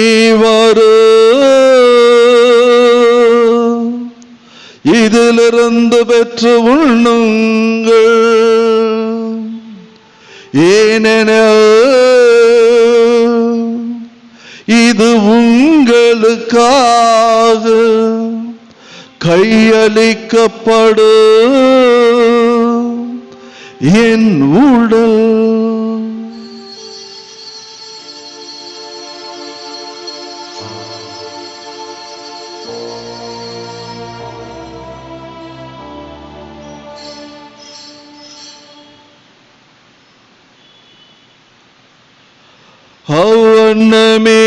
அனைவரும் இதிலிருந்து பெற்று உண்ணுங்கள், ஏனெனில் இது உங்களுக்காக கையளிக்கப்படும் என் உடல். அவ்வண்ணமே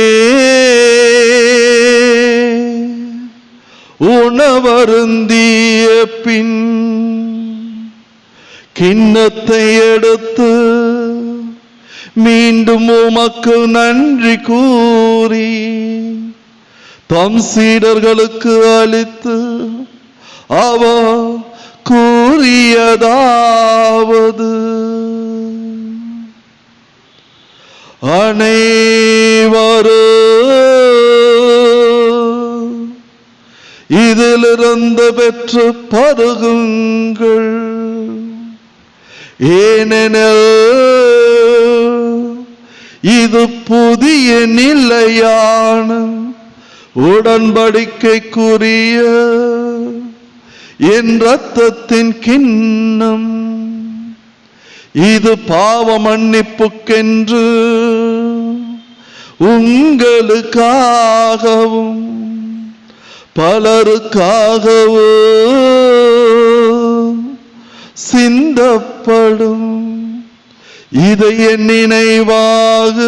உணவருந்திய பின் கிண்ணத்தை எடுத்து மீண்டும் உமக்கு நன்றி கூறி தம் சீடர்களுக்கு அளித்து அவர் கூறியதாவது: அனைவரும் இதிலிருந்து பெற்று பருகுங்கள், ஏனெனில் இது புதிய நிலையான உடன்படிக்கைக்குரிய என் இரத்தத்தின் கிண்ணம். இது பாவ மன்னிப்புக்கென்று உங்களுக்காகவும் பலருக்காகவும் சிந்தப்படும். இதை என் நினைவாக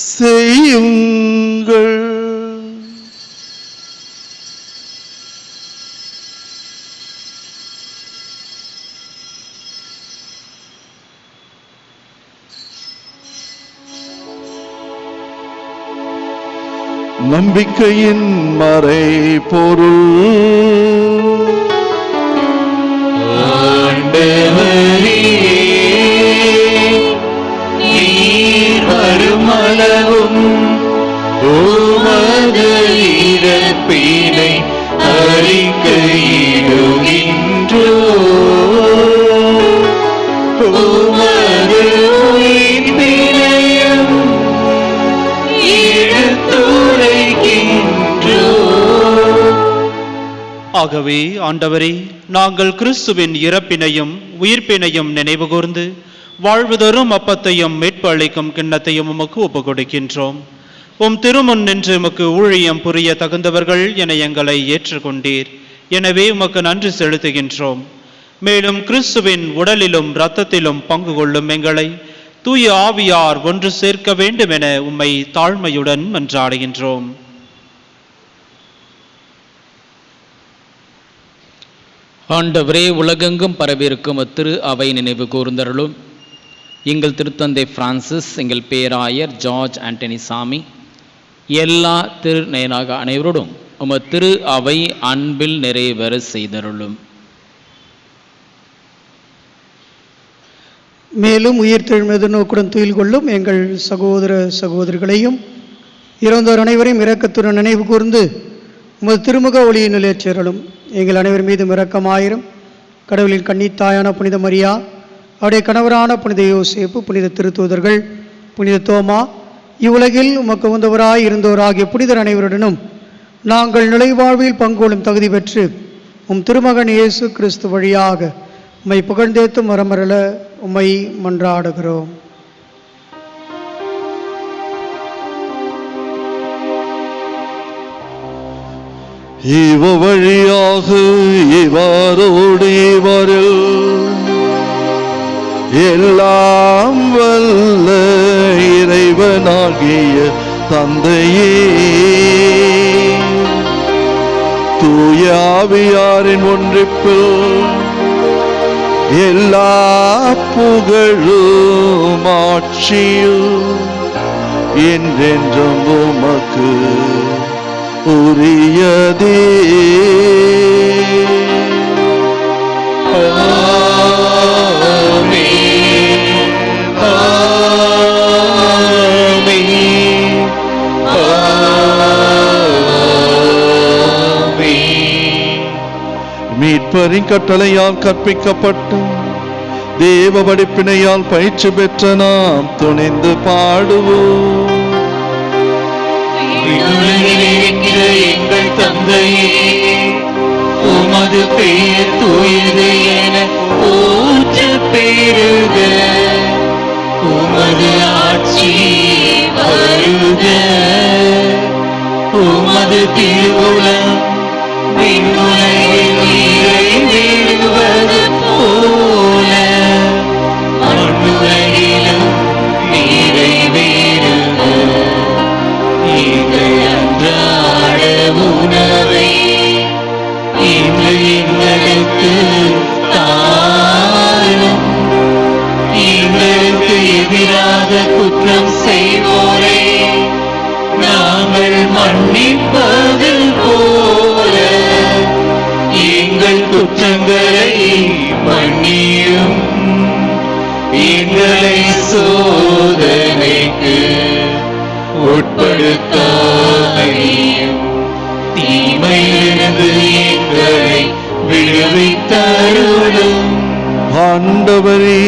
செய்யுங்கள். நம்பிக்கையின் மறைபொருள். ஆண்டவரே, நீர் வருமளவும் உமது இறப்பினை அறிக்கையிடுகின்றோம். உமது உயிர்ப்பினையும் ஆகவே ஆண்டவரே, நாங்கள் கிறிஸ்துவின் இறப்பினையும் உயிர்ப்பினையும் நினைவுகூர்ந்து வாழ்வு தரும் அப்பத்தையும் மீட்பு அளிக்கும் கிண்ணத்தையும் உமக்கு ஒப்புக் கொடுக்கின்றோம். உம் திருமுன் நின்று உமக்கு ஊழியம் புரிய தகுந்தவர்கள் என எங்களை ஏற்றுக்கொண்டீர். எனவே உமக்கு நன்றி செலுத்துகின்றோம். மேலும் கிறிஸ்துவின் உடலிலும் இரத்தத்திலும் பங்கு கொள்ளும் எங்களை தூய ஆவியார் ஒன்று சேர்க்க வேண்டும் என உம்மை தாழ்மையுடன் மன்றாடுகின்றோம். ஆண்டவரே, உலகெங்கும் பரவியிருக்கும் திரு அவை நினைவு கூர்ந்தருளும். எங்கள் திருத்தந்தை பிரான்சிஸ், எங்கள் பேராயர் ஜார்ஜ் ஆண்டனி சாமி, எல்லா திருநயனாக அனைவரோடும் திரு அவை அன்பில் நிறைவேற செய்தருளும். மேலும் உயிர்த்தெழும் நோக்குடன் துயில் கொள்ளும் எங்கள் சகோதர சகோதரிகளையும் இறந்தோர் அனைவரையும் இரக்கத்துடன் நினைவு கூர்ந்து உமது திருமுக ஒளியினுள் ஏற்றருளும். எங்கள் அனைவர் மீதும் இரக்கமாயிரும். கடவுளின் கன்னித்தாயான புனித மரியா, அவருடைய கணவரான புனித யோசேப்பு, புனித திருத்தூதர்கள், புனித தோமா, இவ்வுலகில் உமக்கு உகந்தவராய் இருந்தோர் ஆகிய புனிதர் அனைவருடனும் நாங்கள் நிலைவாழ்வில் பங்கொள்ளும் தகுதி பெற்று உம் திருமகன் இயேசு கிறிஸ்து வழியாக உம்மை புகழ்ந்தேத்தும் வரமரல உம்மை மன்றாடுகிறோம். இவ வழியாக இவரோடு இவரில் எல்லாம் வல்ல இறைவனாகிய தந்தையே, தூய ஆவியாரின் ஒன்றிப்பில் எல்லா புகழும் ஆட்சியும் என்றென்றும் உமக்கு உரியதே. மீட்பரின் கட்டளையால் கற்பிக்கப்பட்டு தேவ படிப்பினையால் பயிற்சி பெற்ற நாம் துணிந்து பாடுவோம். எங்கள் தந்தையே, உமது பெயர் தூயது என உமது ஆட்சி வருக, உமது திருவுளம் விண்ணுலகில் நிறைவேறுவது போல மண்ணுலகிலும் நிறைவேறுக. எங்கள் அன்றாட உணவை இன்று எங்களுக்கு தாரும். எங்களுக்கு எதிராக குற்றம் செய்வோரை நாங்கள் மன்னிப்பது போல எங்கள் குற்றங்களை மன்னியும். எங்களை சோதனைக்கு உட்படுத்தாதையும், தீமையிலிருந்து எங்களை விடுவித்தருளும். ஆண்டவரே,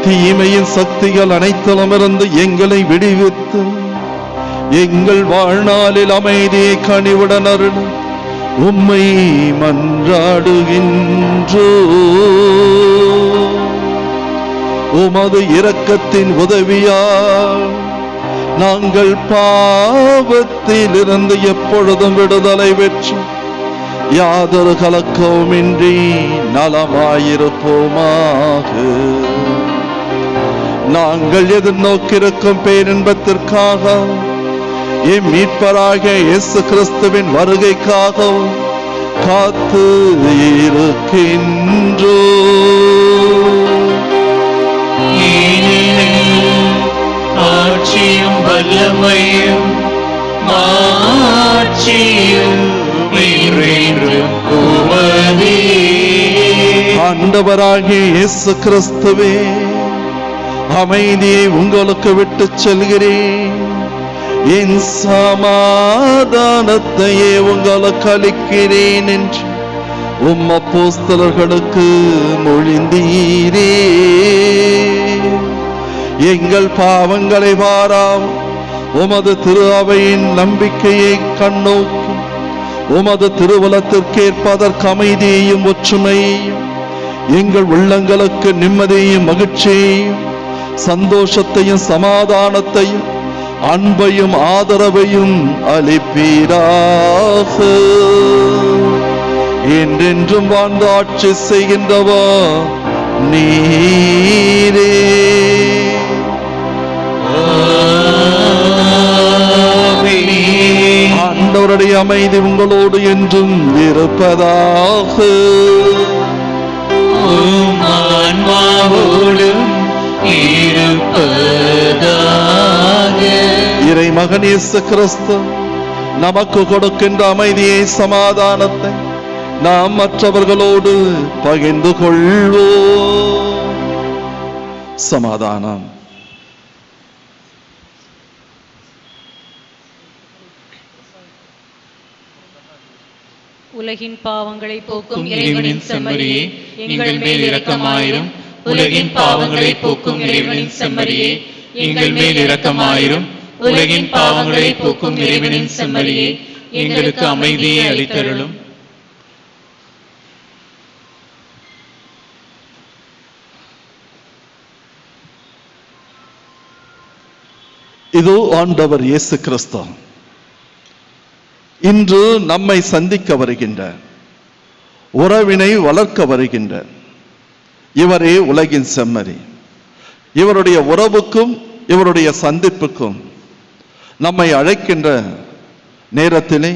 தீமையின் சக்திகள் அனைத்திலுமிருந்து எங்களை விடுவித்து எங்கள் வாழ்நாளில் அமைதியை கனிவுடன் அருளும் உம்மை மன்றாடுகின்றோ. உமது இரக்கத்தின் உதவியால் நாங்கள் பாவத்திலிருந்து எப்பொழுதும் விடுதலை பெற்று யாதொரு கலக்கவுமின்றி நலமாயிருப்போமாக. நாங்கள் எதிர்நோக்கிருக்கும் பேரின்பத்திற்காக எம் மீட்பராகிய இயேசு கிறிஸ்துவின் வருகைக்காகவும் காத்து இருக்கின்றோ. ஆட்சியும் வல்லமையும் மாட்சியும் என்றென்றும் உமதே. ஆண்டவராகிய இயேசு கிறிஸ்துவே, அமைதியை உங்களுக்கு விட்டுச் செல்கிறேன், என் சமாதானத்தையே உங்களுக்கு அளிக்கிறேன் என்று உம் அப்போஸ்தலர்களுக்கு மொழிந்தீரே. எங்கள் பாவங்களை பாராம் உமது திரு அவையின் நம்பிக்கையை கண்ணோக்கி உமது திருவுலத்திற்கேற்ப அதற்கு அமைதியையும் ஒற்றுமையையும் எங்கள் உள்ளங்களுக்கு நிம்மதியையும் மகிழ்ச்சியையும் சந்தோஷத்தையும் சமாதானத்தையும் அன்பையும் ஆதரவையும் அளிப்பீராக. என்றென்றும் வாழ்ந்து ஆட்சி செய்கின்றவா நீரே. ஆண்டவருடைய அமைதி உங்களோடு என்றும் இருப்பதாக. இறை மகன் இயேசு கிறிஸ்து நமக்கு கொடுக்கின்ற அமைதியை சமாதானத்தை நாம் மற்றவர்களோடு பகிர்ந்து கொள்வோம். சமாதானம். உலகின் பாவங்களை போக்கும் இறைவனின் செம்மறியே, எங்கள் மேல் இரக்கமாயிரும். உலகின் பாவங்களை போக்கும் இறைவனின் செம்மறியே, எங்கள் மேல் இரக்கமாயிரும். உலகின் பாவங்களை போக்கும் இறைவனின் செம்மறியே, எங்களுக்கு அமைதியை அளித்தருளும். இதோ ஆண்டவர் இயேசு கிறிஸ்து இன்று நம்மை சந்திக்க வருகின்ற, உறவினை வளர்க்க வருகின்ற இவரே உலகின் செம்மறி. இவருடைய உறவுக்கும் இவருடைய சந்திப்புக்கும் நம்மை அழைக்கின்ற நேரத்திலே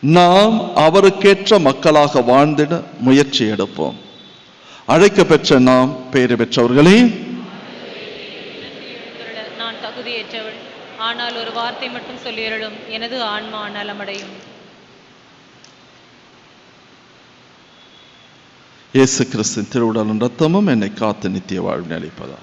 நாம் அவருக்கேற்ற மக்களாக வாழ்ந்திட முயற்சி எடுப்போம். அழைக்க பெற்ற நாம் பேறு பெற்றவர்களே. நான் தகுதியேற்றவள், ஆனால் ஒரு வார்த்தை மட்டும் சொல்லியருளும், எனது ஆன்மா நலமடையும். இயேசு கிறிஸ்துவின் திருவுடலும் இரத்தமும் என்னை காத்து நித்திய வாழ்வினை அளிப்பதா.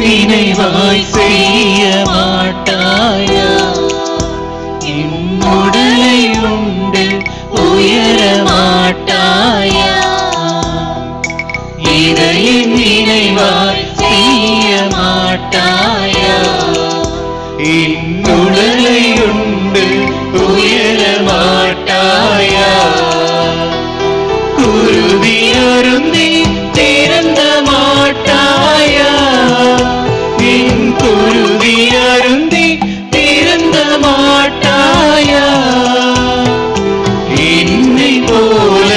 நினைவாய் செய்ய மாட்டாயா? உடலை உண்டு உயர மாட்டாயா? இதை நினைவாய் செய்ய மாட்டாயா? உடலை உண்டு உயர மாட்டாயா? குருதி அருந்தி திறந்த மாட்டாயா? குருதி அருந்தி திறந்த மாட்டாயா? என்னை போல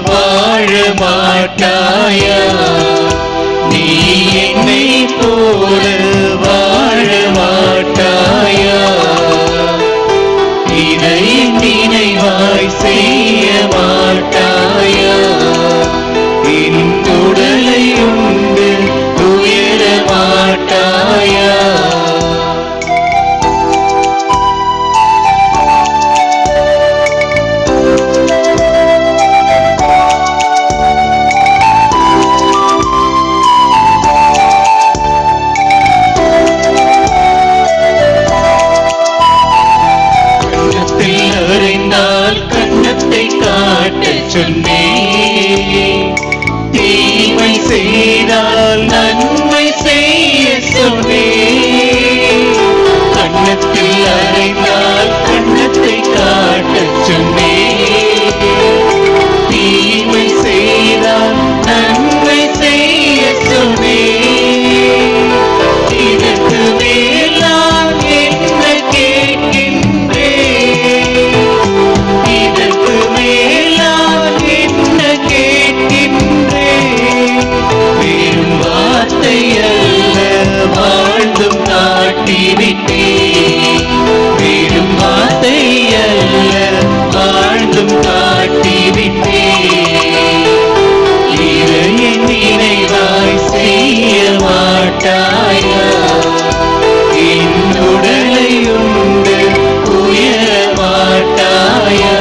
வாழ மாட்டாயா? நீ என்னை போல வாழ மாட்டாயா? இதை நினைவாய் செய்ய மாட்டாயா? என் உடலை உண்டு உயர மாட்டாயா? கண்ணத்தில் அறிந்தால் கண்ணத்தை காட்டச் சொன்னேன். தீமை செய்தால் நன்மை செய்ய சொன்னேன். கண்ணத்தில் அறிந்தால் கண்ணத்தை காட்டச் சொன்னேன். தீமை செய்தால் நன்மை செய்ய சொன்னேன். இதற்கு மேல் நான் என்ன கேட்கின்றேன்? இதற்கு மேல் நான் என்ன கேட்கின்றேன்? வெறும் வார்த்தை அல்ல வாழ்ந்தும் காட்டிவிட்டேன். வெறும் வார்த்தை அல்ல வாழ்ந்தும் காட்டிவிட்டேன். இதை நினைவாய் செய்ய மாட்டாயா? என் உடலை உண்டு உயர மாட்டாயா?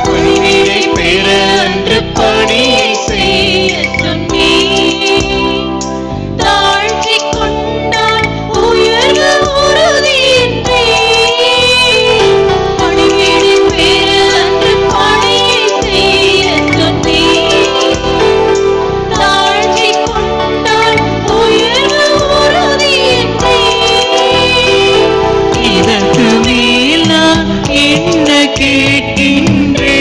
பணியை பெற அன்று பணியை செய்ய சொன்னேன். தாழ்த்திக் கொண்டால் உயர்வு உறுதியின்றேன். பணிவிடை பெற அன்று பணியை செய்ய சொன்னேன். தாழ்த்திக் கொண்டால் உயர்வு உறுதியின்றேன். இதற்கு மேல் நான் என்ன கேட்கின்றேன்?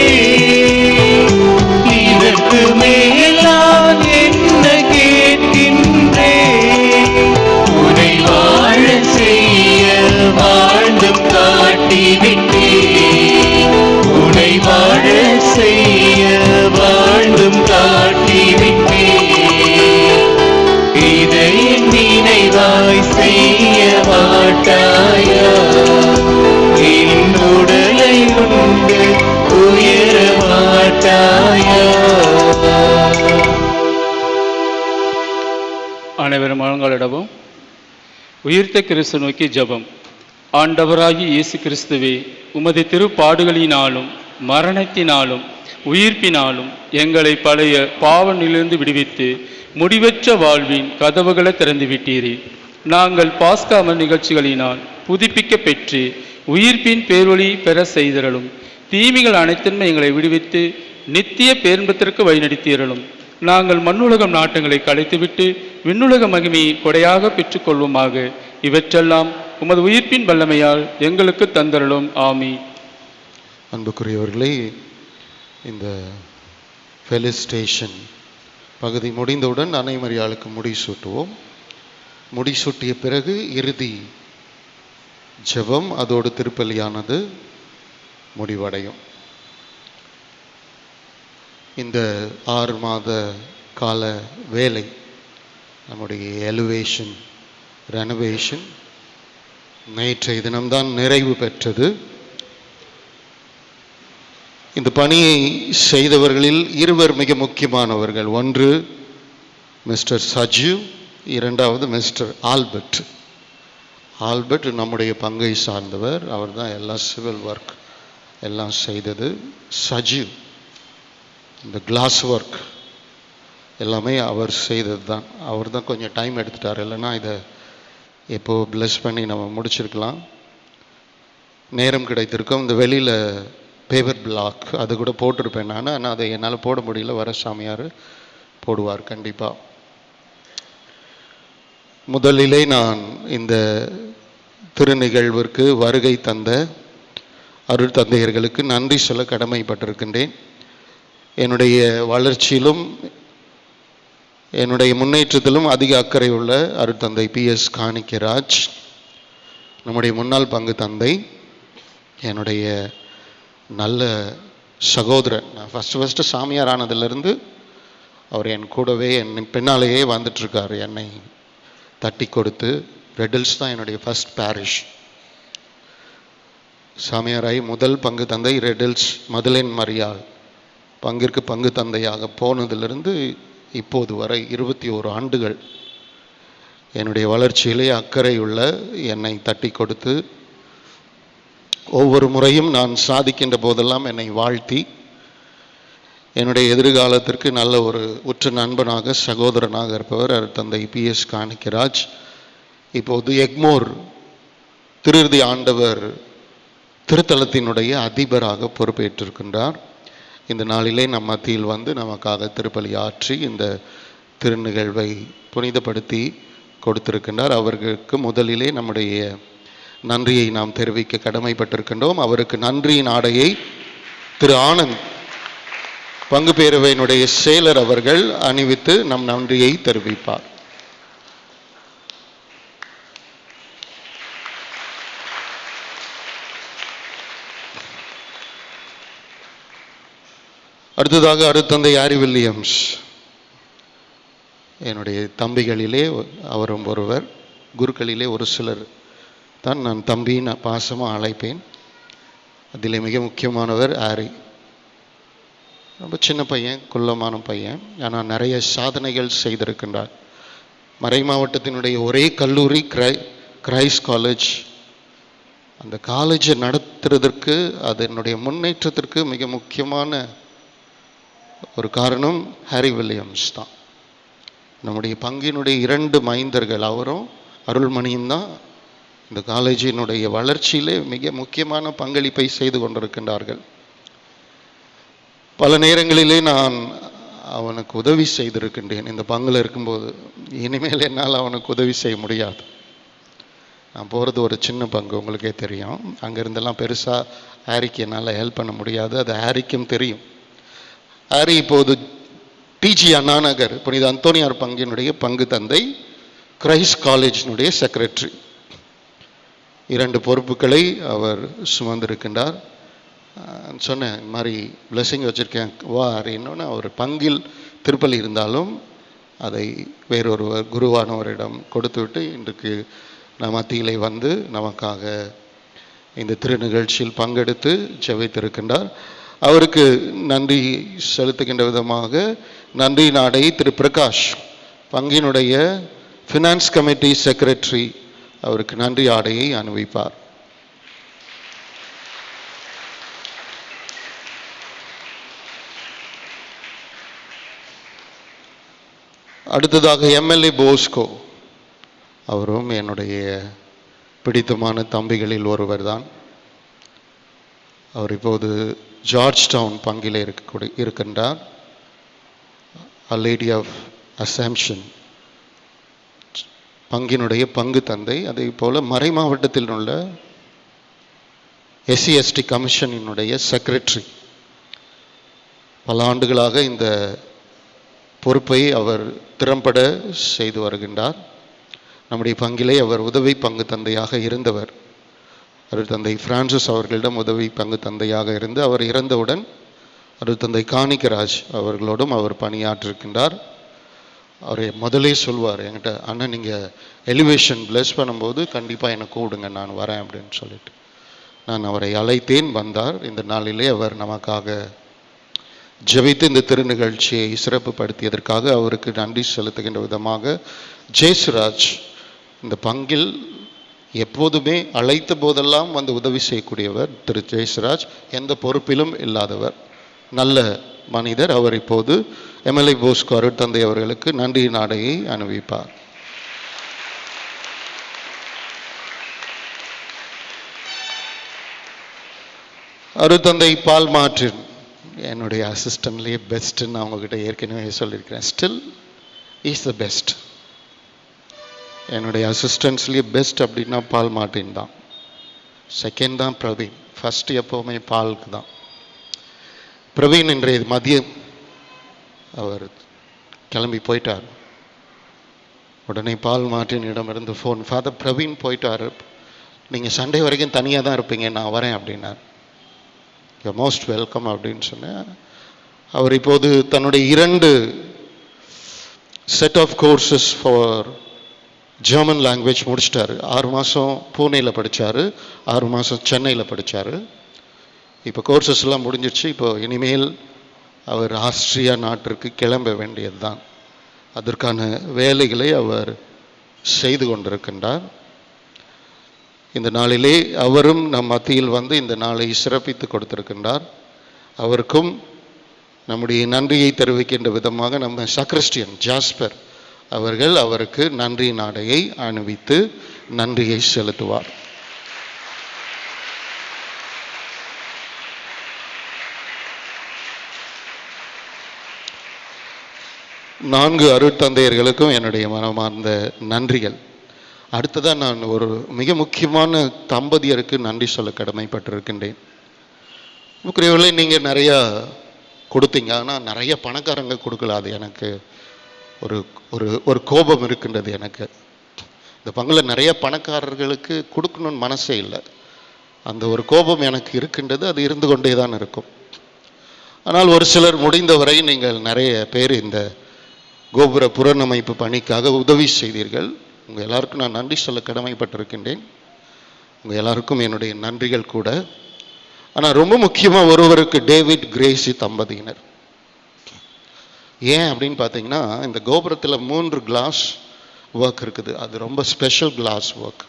இதற்கு மேல் நான் என்ன கேட்கின்றேன்? உன்னை வாழ செய்ய வாழ்ந்தும் காட்டிவிட்டேன். உன்னை வாழ செய்ய வாழ்ந்தும் காட்டிவிட்டேன். இதை நினைவாய் செய்ய மாட்டாயா? என் உடலை உண்டு உயர மாட்டாயா? அனைவரும் முழங்காலிடவும். உயிர்த்த கிறிஸ்து நோக்கி ஜெபம். ஆண்டவராகிய இயேசு கிறிஸ்துவே, உமது திருப்பாடுகளினாலும் மரணத்தினாலும் உயிர்ப்பினாலும் எங்களை பழைய பாவனிலிருந்து விடுவித்து முடிவற்ற வாழ்வின் கதவுகளை திறந்து விட்டீரே. நாங்கள் பாஸ்கா நிகழ்ச்சிகளினால் புதுப்பிக்க பெற்று உயிர்ப்பின் பேரொளி பெற செய்திரலும். தீமைகள் அனைத்தின்மை எங்களை விடுவித்து நித்திய பேரின்பத்திற்கு வழிநடத்தியறலும். நாங்கள் மண்ணுலகம் நாட்டங்களை கலைத்துவிட்டு விண்ணுலக மகிமையை கொடையாக பெற்றுக்கொள்வோமாக. இவற்றெல்லாம் உமது உயிர்ப்பின் வல்லமையால் எங்களுக்கு தந்தருளும். ஆமீன். அன்புக்குரியவர்களே, இந்த ஃபெலிஸ்டேஷன் பகுதி முடிந்தவுடன் அன்னைமரியாளுக்கு முடிசூட்டுவோம். முடிசூட்டிய பிறகு இறுதி ஜெபம், அதோடு திருப்பலியானது முடிவடையும். இந்த 6 மாத கால வேலை, நம்முடைய எலிவேஷன் ரெனோவேஷன் நேற்றைய தினம்தான் நிறைவு பெற்றது. இந்த பணியை செய்தவர்களில் 2 மிக முக்கியமானவர்கள். ஒன்று மிஸ்டர் சஜு, இரண்டாவது மிஸ்டர் ஆல்பர்ட். ஆல்பர்ட் நம்முடைய பங்கை சார்ந்தவர், அவர் தான் எல்லாம் சிவில் ஒர்க் எல்லாம் செய்தது. சஜு இந்த கிளாஸ் ஒர்க் எல்லாமே அவர் செய்தது தான். அவர் தான் கொஞ்சம் டைம் எடுத்துட்டார், இல்லைன்னா இதை எப்போ பிளஸ் பண்ணி நம்ம முடிச்சிருக்கலாம். நேரம் கிடைத்திருக்கோம். இந்த வெளியில் பேப்பர் பிளாக் அது கூட போட்டிருப்பேன் நான், ஆனால் அதை என்னால் போட முடியல. வர சாமியார் போடுவார் கண்டிப்பாக. முதலிலே நான் இந்த திருநிகழ்விற்கு வருகை தந்த அருட்தந்தையர்களுக்கு நன்றி சொல்ல கடமைப்பட்டிருக்கின்றேன். என்னுடைய வளர்ச்சியிலும் என்னுடைய முன்னேற்றத்திலும் அதிக அக்கறை உள்ள அருட்தந்தை PS காணிக்கராஜ், நம்முடைய முன்னாள் பங்கு தந்தை, என்னுடைய நல்ல சகோதரன். நான் ஃபஸ்ட்டு சாமியார் ஆனதுலேருந்து அவர் என் கூடவே என் பின்னாலேயே வந்துட்டுருக்கார், என்னை தட்டி கொடுத்து. ரெட்டில்ஸ் தான் என்னுடைய ஃபஸ்ட் பேரிஷ். சாமியாராய் முதல் பங்கு தந்தை ரெட்டில்ஸ் மதுலேன் மரியாள் பங்கிற்கு பங்கு தந்தையாக போனதிலிருந்து இப்போது வரை 21 ஆண்டுகள் என்னுடைய வளர்ச்சியிலே அக்கறையுள்ள, என்னை தட்டி கொடுத்து ஒவ்வொரு முறையும் நான் சாதிக்கின்ற போதெல்லாம் என்னை வாழ்த்தி என்னுடைய எதிர்காலத்திற்கு நல்ல ஒரு உற்ற நண்பனாக சகோதரனாக இருப்பவர் அருட்தந்தை PS காணிக்கராஜ். இப்போது எக்மோர் திருஇறுதி ஆண்டவர் திருத்தலத்தினுடைய அதிபராக பொறுப்பேற்றிருக்கின்றார். இந்த நாளிலே நம் மத்தியில் வந்து நமக்காக திருப்பலி ஆற்றி இந்த திருநிகழ்வை புனிதப்படுத்தி கொடுத்திருக்கின்றார். அவர்களுக்கு முதலிலே நம்முடைய நன்றியை நாம் தெரிவிக்க கடமைப்பட்டிருக்கின்றோம். அவருக்கு நன்றியின் ஆடையை திரு ஆனந்த் பங்கு பேரவையினுடைய செயலர் அவர்கள் அணிவித்து நம் நன்றியை தெரிவிப்பார். அடுத்ததாக அருட்தந்தை ஆரி வில்லியம்ஸ், என்னுடைய தம்பிகளிலே அவரும் ஒருவர், குருக்களிலே ஒரு சிலர் தான் நான் தம்பின்னு பாசமாக அழைப்பேன். அதில் மிக முக்கியமானவர் ஆரி. ரொம்ப சின்ன பையன், குள்ளமான பையன், ஆனால் நிறைய சாதனைகள் செய்திருக்கின்றார். மறை மாவட்டத்தினுடைய ஒரே கல்லூரி கிரைஸ்ட் காலேஜ். அந்த காலேஜை நடத்துறதற்கு, அதனுடைய முன்னேற்றத்திற்கு மிக முக்கியமான ஒரு காரணம் ஹாரி வில்லியம்ஸ் தான். நம்முடைய பங்கினுடைய 2 மைந்தர்கள், அவரும் அருள்மணியும் தான் இந்த காலேஜினுடைய வளர்ச்சியிலே மிக முக்கியமான பங்களிப்பை செய்து கொண்டிருக்கின்றார்கள். பல நேரங்களிலே நான் அவனுக்கு உதவி செய்திருக்கின்றேன் இந்த பங்கில் இருக்கும்போது. இனிமேல் என்னால் அவனுக்கு உதவி செய்ய முடியாது. நான் போகிறது ஒரு சின்ன பங்கு, உங்களுக்கே தெரியும். அங்கேருந்தெல்லாம் பெருசாக ஹாரிக்கு என்னால் ஹெல்ப் பண்ண முடியாது, அது ஹாரிக்கும் தெரியும். ஹாரி இப்போது TG அண்ணா நகர் புனித அந்தோனியார் பங்கினுடைய பங்கு தந்தை, கிரைஸ்ட் காலேஜினுடைய செக்ரட்டரி. 2 பொறுப்புகளை அவர் சுமந்திருக்கின்றார். சொன்னேன், இந்த மாதிரி பிளெஸிங் வச்சுருக்கேன் வா இன்னொன்று. அவர் பங்கில் திருப்பலி இருந்தாலும் அதை வேறொருவர் குருவானவரிடம் கொடுத்துவிட்டு இன்றைக்கு நம் மத்தியிலே வந்து நமக்காக இந்த திரு நிகழ்ச்சியில் பங்கெடுத்து ஜெபித்திருக்கின்றார். அவருக்கு நன்றி செலுத்துகின்ற விதமாக நன்றி நாடை திரு பிரகாஷ், பங்கினுடைய ஃபினான்ஸ் கமிட்டி செக்ரட்டரி, அவருக்கு நன்றி ஆடையை அணிவிப்பார். அடுத்ததாக MLA போஸ்கோ, அவரும் என்னுடைய பிடித்தமான தம்பிகளில் ஒருவர் தான். அவர் இப்போது ஜார்ஜ் டவுன் பங்கிலே இருக்கின்றார். A Lady of Assumption பங்கினுடைய பங்கு தந்தை. அதே போல் மறை மாவட்டத்தில் உள்ள SC/ST கமிஷனினுடைய செக்ரட்டரி. பல ஆண்டுகளாக இந்த பொறுப்பை அவர் திறம்பட செய்து வருகின்றார். நம்முடைய பங்கிலே அவர் உதவி பங்கு தந்தையாக இருந்தவர். அருட்தந்தை பிரான்சிஸ் அவர்களிடம் உதவி பங்கு தந்தையாக இருந்து அவர் இறந்தவுடன் அருட்தந்தை காணிக்கராஜ் அவர்களோடும் அவர் பணியாற்றிருக்கின்றார். அவர் முதலே சொல்வார் என்கிட்ட, அண்ணன் நீங்கள் எலிவேஷன் பிளஸ் பண்ணும்போது கண்டிப்பாக என்னை கூப்பிடுங்க, நான் வரேன் அப்படின்னு சொல்லிட்டு நான் அவரை அழைத்தேன். வந்தார். இந்த நாளிலே அவர் நமக்காக ஜெபித்து இந்த திருநிகழ்ச்சியை சிறப்புப்படுத்தியதற்காக அவருக்கு நன்றி செலுத்துகின்ற விதமாக ஜெயசுராஜ் இந்த பங்கில் எப்போதுமே அழைத்த போதெல்லாம் வந்து உதவி செய்யக்கூடியவர் திரு ஜெயசுராஜ். எந்த பொறுப்பிலும் இல்லாதவர், நல்ல மனிதர். அவர் இப்போது MLA போஸ்கோ அருட்தந்தை அவர்களுக்கு நன்றி நாடையை அணிவிப்பார். அருட்தந்தை பால் மார்ட்டின் என்னுடைய அசிஸ்டன்ட்லேயே பெஸ்ட்டுன்னு அவங்கக்கிட்ட ஏற்கனவே சொல்லியிருக்கிறேன். Still is the best. என்னுடைய அசிஸ்டன்ட்ஸ்லேயே பெஸ்ட் அப்படின்னா பால் மார்ட்டின் தான். செகண்ட் தான் பிரவீன். ஃபர்ஸ்ட் எப்போவுமே பாலுக்கு தான். பிரவீன் இன்றைய மதியம் அவர் கிளம்பி போயிட்டார். உடனே பால் மார்ட்டினிடமிருந்து ஃபோன், ஃபாதர் பிரவீன் போயிட்டார், நீங்கள் சண்டே வரைக்கும் தனியாக தான் இருப்பீங்க, நான் வரேன் அப்படின்னார். மோஸ்ட் வெல்கம் அப்படின்னு சொன்னேன். அவர் இப்போது தன்னுடைய 2 set of courses for German language முடிச்சிட்டாரு. 6 மாதம் பூனேயில் படித்தார், 6 மாதம் சென்னையில் படித்தார். இப்போ கோர்சஸ்லாம் முடிஞ்சிடுச்சு. இப்போ இனிமேல் அவர் ஆஸ்திரியா நாட்டிற்கு கிளம்ப வேண்டியது தான். அதற்கான வேலைகளை அவர் செய்து கொண்டிருக்கின்றார். இந்த நாளிலே அவரும் நம் மத்தியில் வந்து இந்த நாளை சிறப்பித்து கொடுத்திருக்கின்றார். அவருக்கும் நம்முடைய நன்றியை தெரிவிக்கின்ற விதமாக நம்ம சக்ரிஸ்டியன் ஜாஸ்பர் அவர்கள் அவருக்கு நன்றி நாடையை அணிவித்து நன்றியை செலுத்துவார். நான்கு அருட்தந்தையர்களுக்கும் என்னுடைய மனமார்ந்த நன்றிகள். அடுத்ததாக நான் ஒரு மிக முக்கியமான தம்பதியருக்கு நன்றி சொல்ல கடமைப்பட்டிருக்கின்றேன். முக்கியவர்களே, நீங்கள் நிறையா கொடுத்தீங்க, ஆனால் நிறைய பணக்காரங்க கொடுக்கல. அது எனக்கு ஒரு ஒரு ஒரு கோபம் இருக்கின்றது. எனக்கு இந்த பங்கில் நிறைய பணக்காரர்களுக்கு கொடுக்கணும்னு மனசே இல்லை. அந்த ஒரு கோபம் எனக்கு இருக்கின்றது. அது இருந்து கொண்டே தான் இருக்கும். ஆனால் ஒரு சிலர் முடிந்தவரை நீங்கள் நிறைய பேர் இந்த கோபுர புனரமைப்பு பணிக்காக உதவி செய்தீர்கள். உங்கள் எல்லாருக்கும் நான் நன்றி சொல்ல கடமைப்பட்டிருக்கின்றேன். உங்கள் எல்லாருக்கும் என்னுடைய நன்றிகள் கூட. ஆனால் ரொம்ப முக்கியமாக ஒருவருக்கு டேவிட் கிரேசி தம்பதியினர். ஏன் அப்படின்னு பார்த்தீங்கன்னா, இந்த கோபுரத்தில் 3 கிளாஸ் ஒர்க் இருக்குது. அது ரொம்ப ஸ்பெஷல் கிளாஸ் ஒர்க்.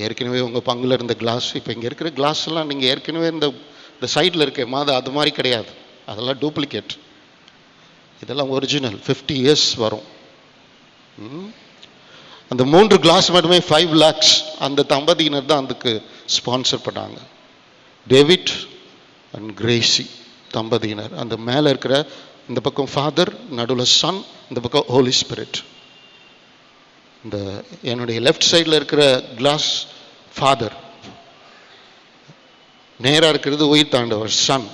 ஏற்கனவே உங்கள் பங்கில் இருந்த கிளாஸ், இப்போ இங்கே இருக்கிற கிளாஸ் எல்லாம் நீங்கள் ஏற்கனவே இந்த சைடில் இருக்க அது மாதிரி கிடையாது. அதெல்லாம் டூப்ளிகேட். இதெல்லாம் ஒரிஜினல். 50 இயர்ஸ் வரும். அந்த 3 கிளாஸ் மட்டுமே 5 lakhs அந்த தம்பதியினர் தான் அதுக்கு ஸ்பான்சர் பண்ணாங்க. டேவிட் அண்ட் கிரேசி தம்பதியினர். அந்த மேலே இருக்கிற இந்த பக்கம் ஃபாதர், நடுவில் சன், இந்த பக்கம் ஹோலி ஸ்பிரிட். இந்த என்னுடைய லெஃப்ட் சைடில் இருக்கிற கிளாஸ் ஃபாதர், நேராக இருக்கிறது உயிர் தாண்டவர் சன்.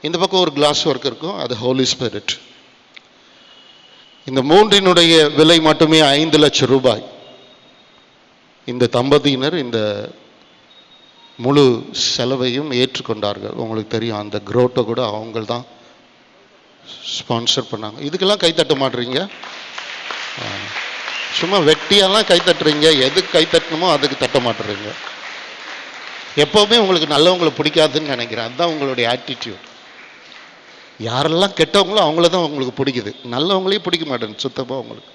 இந்த பக்கம் ஒரு கிளாஸ் ஒர்க் இருக்கும், அது ஹோலி ஸ்பிரிட். இந்த 3 விலை மட்டுமே 5 லட்சம் ரூபாய். இந்த தம்பதியினர் இந்த முழு செலவையும் ஏற்றுக்கொண்டார்கள். உங்களுக்கு தெரியும், அந்த குரோட்டை கூட அவங்க தான் ஸ்பான்சர் பண்ணாங்க. இதுக்கெல்லாம் கைத்தட்ட மாட்டுறீங்க, சும்மா வெட்டியெல்லாம் கைத்தட்டுறீங்க. எதுக்கு கைத்தட்டணுமோ அதுக்கு தட்ட மாட்டுறீங்க. எப்போவுமே உங்களுக்கு நல்லவங்களை பிடிக்காதுன்னு நினைக்கிறேன். அதுதான் உங்களுடைய ஆட்டிடியூட். யாரெல்லாம் கெட்டவங்களோ அவங்கள தான் உங்களுக்கு பிடிக்குது, நல்லவங்களையும் பிடிக்க மாட்டேன் சுத்தமாக உங்களுக்கு.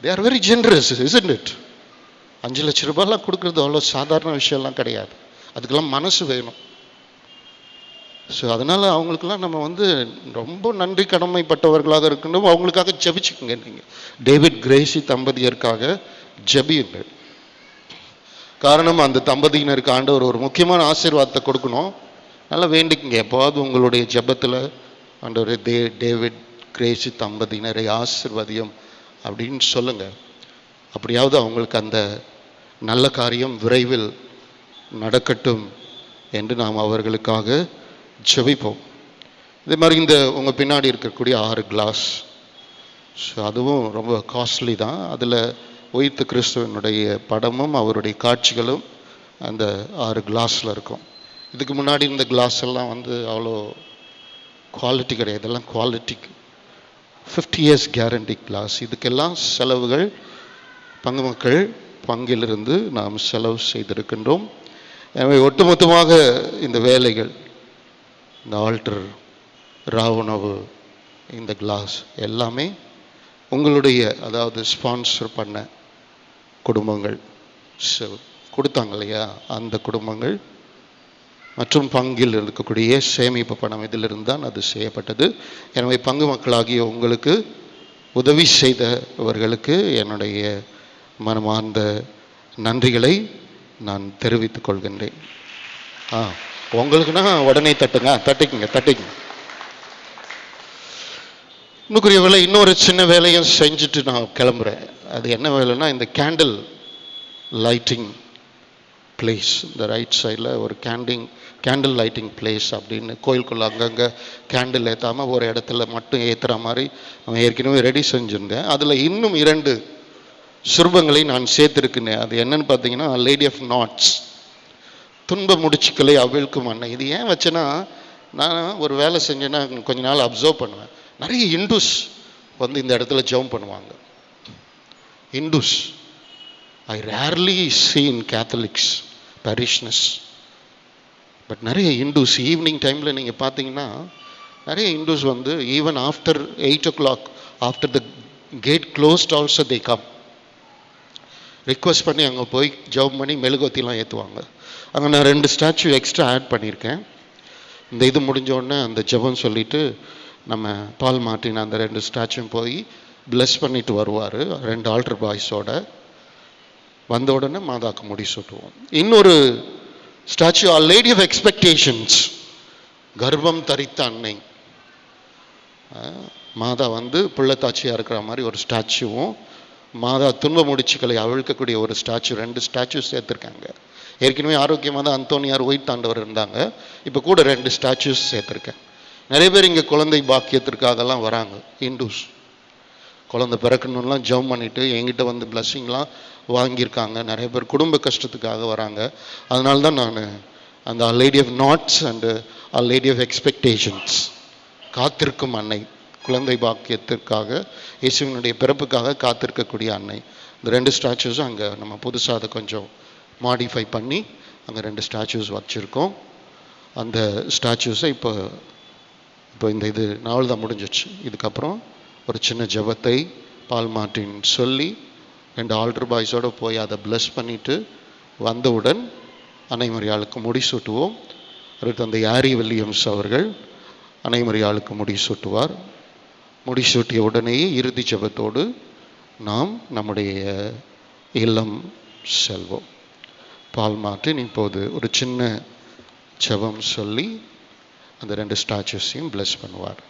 They are very generous, isn't it? 5 லட்சம் ரூபாய்லாம் கொடுக்குறது அவ்வளோ சாதாரண விஷயம்லாம் கிடையாது. அதுக்கெல்லாம் மனசு வேணும். ஸோ அதனால் அவங்களுக்கெல்லாம் நம்ம வந்து ரொம்ப நன்றி கடமைப்பட்டவர்களாக இருக்கணும். அவங்களுக்காக ஜெபிச்சுக்குங்க. நீங்கள் டேவிட் கிரேசி தம்பதியருக்காக ஜெபியுங்கள். காரணம், அந்த தம்பதியினருக்கு ஆண்டவர் ஒரு முக்கியமான ஆசீர்வாதத்தை கொடுக்கணும். நல்லா வேண்டிக்குங்க. எப்போது உங்களுடைய ஜெபத்தில் ஆண்டவர் டேவிட் கிரேசி தம்பதியினரை ஆசீர்வதியும், அப்படின்னு சொல்லுங்க. அப்படியாவது அவங்களுக்கு அந்த நல்ல காரியம் விரைவில் நடக்கட்டும் என்று நாம் அவர்களுக்காக ஜெபிப்போம். இதே மாதிரி இந்த உங்கள் பின்னாடி இருக்கக்கூடிய 6 கிளாஸ், ஸோ அதுவும் ரொம்ப காஸ்ட்லி தான். அதில் உயிர்த்த கிறிஸ்துவனுடைய படமும் அவருடைய காட்சிகளும் அந்த 6 கிளாஸில் இருக்கும். இதுக்கு முன்னாடி இந்த கிளாஸ் எல்லாம் வந்து அவ்வளோ குவாலிட்டி கிடையாது. இதெல்லாம் குவாலிட்டிக்கு 50 years கேரண்டி கிளாஸ். இதுக்கெல்லாம் செலவுகள் பங்கு மக்கள் பங்கிலிருந்து நாம் செலவு செய்திருக்கின்றோம். எனவே ஒட்டுமொத்தமாக இந்த வேலைகள், இந்த ஆல்டர், ராவுணவு, இந்த கிளாஸ் எல்லாமே உங்களுடைய, அதாவது ஸ்பான்சர் பண்ண குடும்பங்கள் கொடுத்தாங்க இல்லையா, அந்த குடும்பங்கள் மற்றும் பங்கில் இருக்கக்கூடிய சேமிப்பு பணம், இதிலிருந்து தான் அது செய்யப்பட்டது. எனவே பங்கு மக்களாகிய உங்களுக்கு உதவி செய்தவர்களுக்கு என்னுடைய மனமார்ந்த நன்றிகளை நான் தெரிவித்துக் கொள்கின்றேன். உங்களுக்குன்னா உடனே தட்டிக்குங்க. இன்னுக்குரிய இன்னொரு சின்ன வேலையும் செஞ்சுட்டு நான் கிளம்புறேன். அது என்ன வேலைன்னா, இந்த கேண்டில் லைட்டிங் பிளேஸ், இந்த ரைட் சைடில் ஒரு கேண்டில் லைட்டிங் பிளேஸ் அப்படின்னு கோயிலுக்குள்ள அங்கங்கே கேண்டில் ஏற்றாமல் ஒரு இடத்துல மட்டும் ஏற்றுற மாதிரி அவன் ஏற்கனவே ரெடி செஞ்சுருந்தேன். அதில் இன்னும் 2 சுரூபங்களை நான் சேர்த்துருக்குனேன். அது என்னன்னு பார்த்தீங்கன்னா, லேடி ஆஃப் நாட்ஸ், துன்ப முடிச்சுக்களை அவிழ்க்கும் அன்னை. இது ஏன் வச்சேன்னா, நான் ஒரு வேலை செஞ்சேன்னா கொஞ்ச நாள் அப்சர்வ் பண்ணுவேன். நிறைய இந்துஸ் வந்து இந்த இடத்துல ஜெபம் பண்ணுவாங்க. Hindus I rarely see in Catholics parishioners, but நிறைய இந்துஸ் ஈவினிங் டைமில் நீங்கள் பார்த்தீங்கன்னா நிறைய இந்துஸ் வந்து even after 8 o'clock, after the gate closed also they come, request பண்ணி அங்கே போய் ஜெபம் பண்ணி மெழுகுவத்திலாம் ஏற்றுவாங்க. அங்கே நான் 2 ஸ்டாச்சு எக்ஸ்ட்ரா ஆட் பண்ணியிருக்கேன். இந்த இது முடிஞ்சோடனே அந்த ஜெபம் சொல்லிவிட்டு நம்ம பால் மார்ட்டின் அந்த 2 ஸ்டாச்சும் போய் பிளஸ் பண்ணிட்டு வருவார் 2 ஆல்டர் பாய்ஸோட. வந்த உடனே மாதாக்கு முடி சுட்டுவோம். இன்னொரு statue our lady of expectations, கர்ப்பம் தரித்த அன்னை. மாதா வந்து பிள்ளைத்தாச்சியாக இருக்கிற மாதிரி ஒரு ஸ்டாச்சுவும், மாதா துன்ப முடிச்சுக்களை அவிழ்க்கக்கூடிய ஒரு ஸ்டாச்சு, 2 ஸ்டாச்சு சேர்த்துருக்காங்க. ஏற்கனவே ஆரோக்கியமாக தான் அந்தோனியார் உயிர்த்தாண்டவர் இருந்தாங்க. இப்போ கூட 2 ஸ்டாச்சுஸ் சேர்த்துருக்கேன். நிறைய பேர் இங்கே குழந்தை பாக்கியத்திற்காகலாம் வராங்க. இந்துஸ் குழந்தை பிறக்கணும்லாம் ஜெபம் பண்ணிவிட்டு என்கிட்ட வந்து பிளஸ்ஸிங்லாம் வாங்கியிருக்காங்க. நிறைய பேர் குடும்ப கஷ்டத்துக்காக வராங்க. அதனால தான் நான் அந்த lady of knots and lady of expectations, காத்திருக்கும் அன்னை, குழந்தை பாக்கியத்திற்காக, இயேசுவினுடைய பிறப்புக்காக காத்திருக்கக்கூடிய அன்னை, இந்த 2 ஸ்டாச்சுஸும் அங்கே நம்ம புதுசாக அதை கொஞ்சம் மாடிஃபை பண்ணி அங்கே 2 ஸ்டாச்சுஸ் வச்சுருக்கோம். அந்த ஸ்டாச்சுஸை இப்போ இந்த இது நாள் தான் முடிஞ்சிச்சு. இதுக்கப்புறம் ஒரு சின்ன ஜெபத்தை பால் மார்ட்டின் சொல்லி 2 ஆல்டர் பாய்ஸோடு போய் அதை பிளஸ் பண்ணிவிட்டு வந்தவுடன் அன்னைமரியாளுக்கு முடிசூட்டுவோம். தந்தை ஆரி வில்லியம்ஸ் அவர்கள் அன்னைமரியாளுக்கு முடிசூட்டுவார். முடிசூட்டிய உடனேயே இறுதி ஜெபத்தோடு நாம் நம்முடைய இல்லம் செல்வோம். பால் மார்ட்டின் இப்போது ஒரு சின்ன ஜெபம் சொல்லி அந்த 2 ஸ்டாச்சுஸையும் பிளஸ் பண்ணுவார்.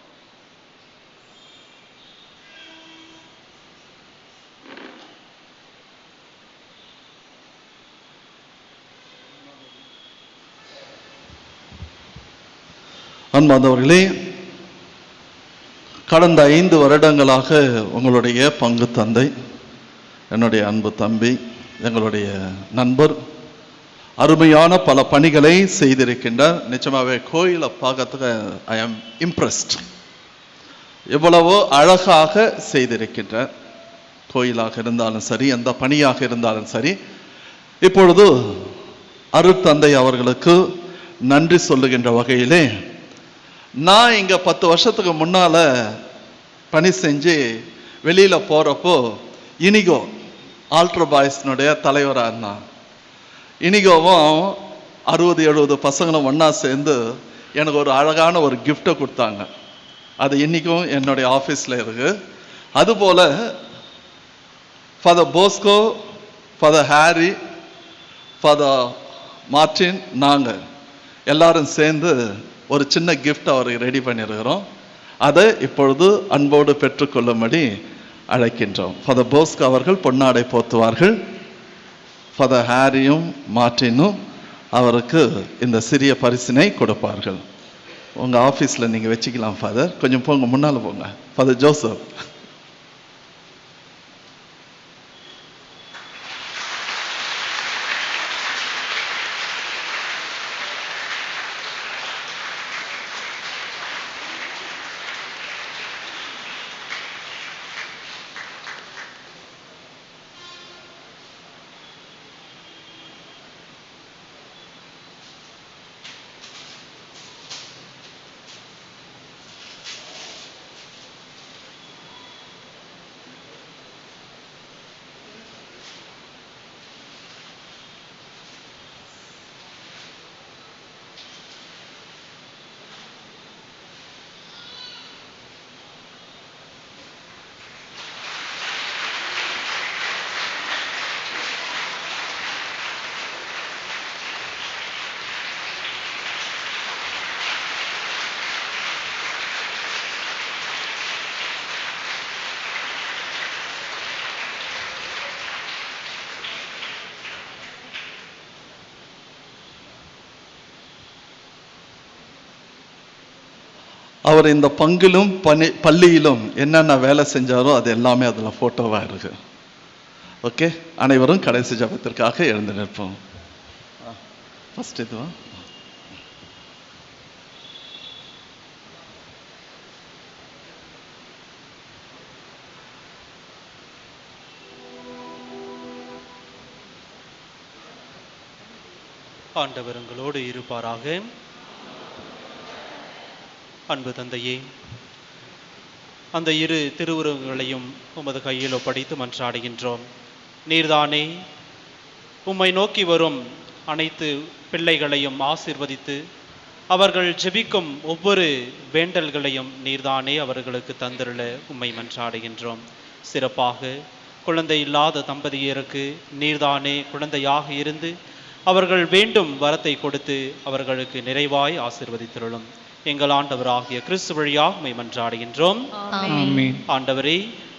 அன்பார்ந்தவர்களே, கடந்த 5 வருடங்களாக உங்களுடைய பங்கு தந்தை, என்னுடைய அன்பு தம்பி, எங்களுடைய நண்பர் அருமையான பல பணிகளை செய்திருக்கின்றார். நிச்சயமாகவே கோயிலை பார்க்கறதுக்கு ஐ ஆம் இம்ப்ரெஸ்ட். எவ்வளவோ அழகாக செய்திருக்கின்றார். கோயிலாக இருந்தாலும் சரி, எந்த பணியாக இருந்தாலும் சரி. இப்பொழுது அருட்தந்தை அவர்களுக்கு நன்றி சொல்லுகின்ற வகையிலே, நான் இங்கே 10 வருஷத்துக்கு முன்னால் பணி செஞ்சு வெளியில் போகிறப்போ இனிகோ ஆல்டர் பாய்ஸ்னுடைய தலைவராக இருந்தான். இனிகோவும் 60-70 பசங்களும் ஒன்றா சேர்ந்து எனக்கு ஒரு அழகான ஒரு கிஃப்டை கொடுத்தாங்க. அது இன்றைக்கும் என்னுடைய ஆஃபீஸில் இருக்குது. அதுபோல் father Bosco, father Harry, father Martin, நாங்கள் எல்லாரும் சேர்ந்து ஒரு சின்ன கிஃப்ட் அவருக்கு ரெடி பண்ணியிருக்கிறோம். அதை இப்பொழுது அன்போடு பெற்றுக்கொள்ளும்படி அழைக்கின்றோம். ஃபாதர் போஸ்கோ அவர்கள் பொன்னாடை போத்துவார்கள். ஃபாதர் ஹாரியும் மார்ட்டினும் அவருக்கு இந்த சிறிய பரிசினை கொடுப்பார்கள். உங்கள் ஆஃபீஸில் நீங்கள் வச்சுக்கலாம் ஃபாதர். கொஞ்சம் போங்க, முன்னால் போங்க. Father Joseph. அவர் இந்த பங்கிலும் பள்ளியிலும் என்னென்ன வேலை செஞ்சாரோ அது எல்லாமே அதில் ஃபோட்டோவாக இருக்கு. ஓகே, அனைவரும் கடைசி ஜபத்திற்காக எழுந்து நிற்போம். ஃபர்ஸ்ட் இதுவா? ஆண்டவர் உங்களோடு இருப்பாராக. அன்பு தந்தையே, அந்த இரு திருவுருவங்களையும் உமது கையில் ஒப்படைத்து மன்றாடுகின்றோம். நீர்தானே உம்மை நோக்கி வரும் அனைத்து பிள்ளைகளையும் ஆசீர்வதித்து அவர்கள் ஜெபிக்கும் ஒவ்வொரு வேண்டல்களையும் நீர்தானே அவர்களுக்கு தந்திருள உம்மை மன்றாடுகின்றோம். சிறப்பாக குழந்தை இல்லாத தம்பதியருக்கு நீர்தானே குழந்தையாக இருந்து அவர்கள் வேண்டும் வரத்தை கொடுத்து அவர்களுக்கு நிறைவாய் ஆசீர்வதித்திருளும். எங்கள் ஆண்டவராகிய கிறிஸ்து வழியாக உம்மை மன்றாடுகின்றோம். ஆண்டவரே,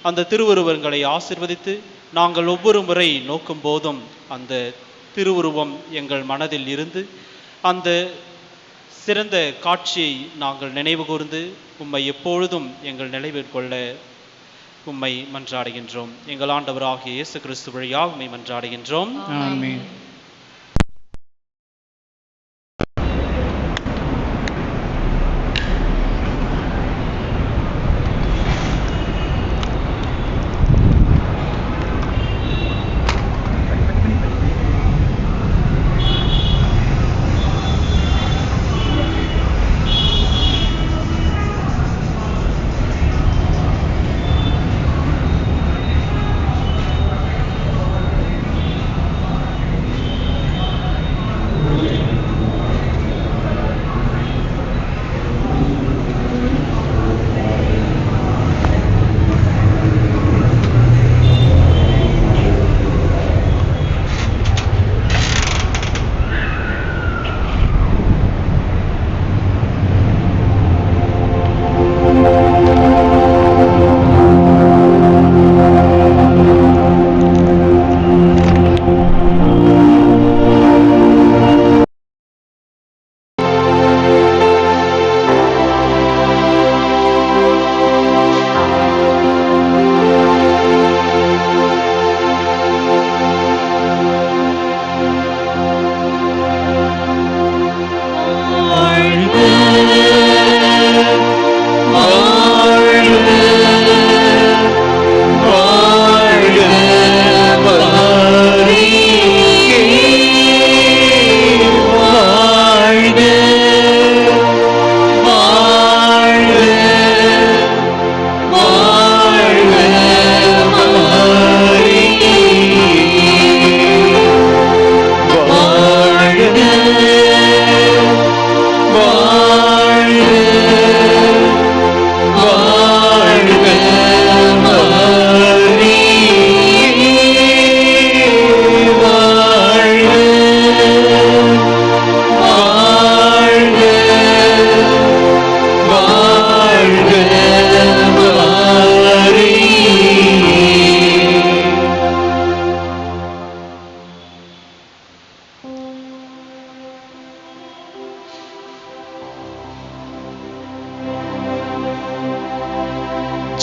அந்த திருவுருவங்களை ஆசீர்வதித்து நாங்கள் ஒவ்வொரு முறை நோக்கும் போதும் அந்த திருவுருவம் எங்கள் மனதில் இருந்து அந்த சிறந்த காட்சியை நாங்கள் நினைவு கூர்ந்து உம்மை எப்பொழுதும் எங்கள் நினைவில் கொள்ள உம்மை மன்றாடுகின்றோம். எங்கள் ஆண்டவராகிய இயேசு கிறிஸ்து வழியாக உம்மை மன்றாடுகின்றோம். ஆமென்.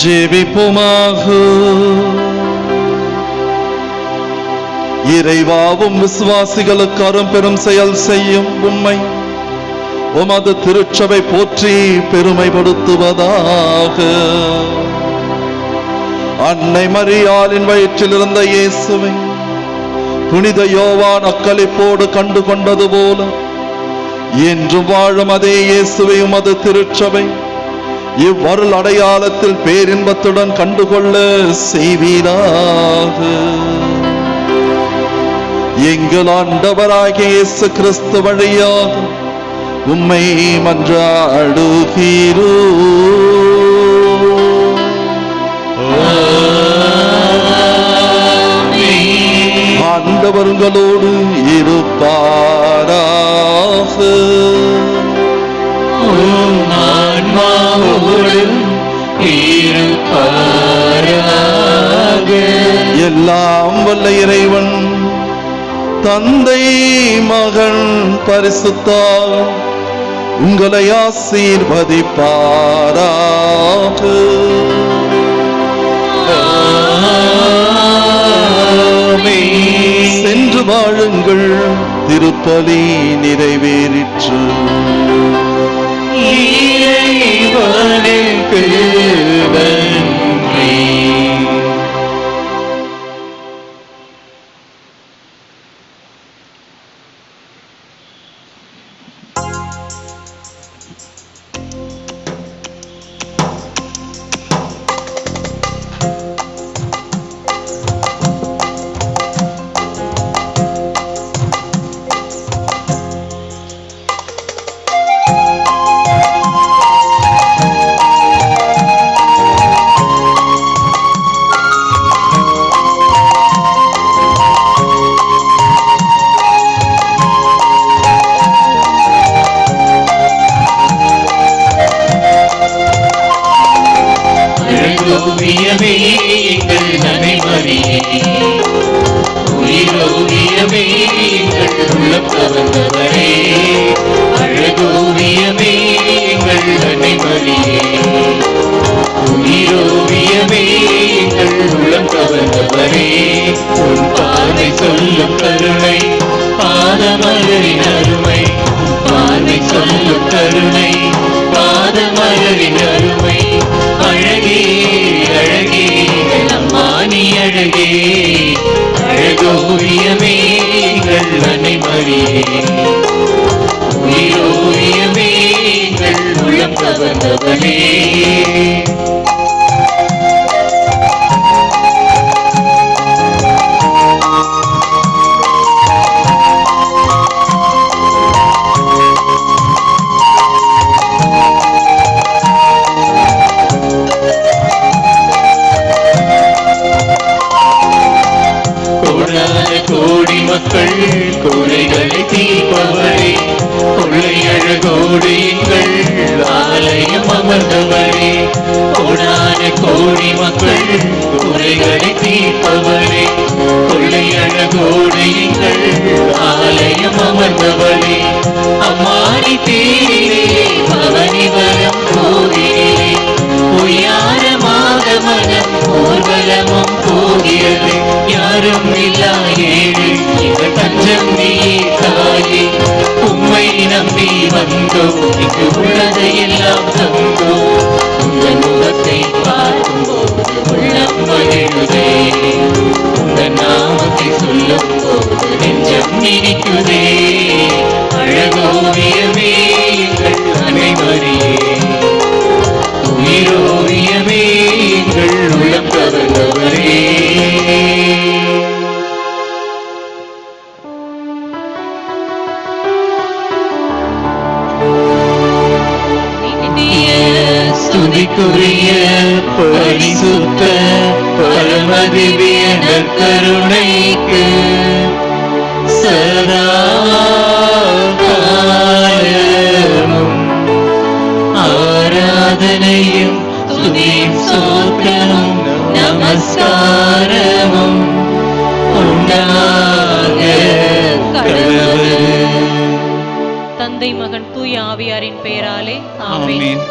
ஜெபிப்போமாக. இறைவாவும் விசுவாசிகளுக்கு அரும்பெரும் செயல் செய்யும் உம்மை உமது திருச்சபை போற்றி பெருமைப்படுத்துவதாக. அன்னை மரியாளின் வயிற்றில் இருந்த இயேசுவை புனித யோவான் அக்களிப்போடு கண்டு கொண்டது போல என்று வாழும் அதே இயேசுவை உமது திருச்சபை இவ்வருள் அடையாளத்தில் பேரின்பத்துடன் கண்டுகொள்ள செய்வீராக. எங்கள் ஆண்டவராகிய இயேசு கிறிஸ்து வழியாக உம்மை மன்றாடுகிறோ. ஆண்டவர் உங்களோடு இருப்பாராக. எல்லாம் வல்ல இறைவன் தந்தை மகன் பரிசுத்தார் உங்களை ஆசீர்வதிப்பாராக. சென்று வாழுங்கள், திருப்பலி நிறைவேறிற்று. தந்தை மகன் தூய ஆவியாரின் பெயராலே ஆமென்.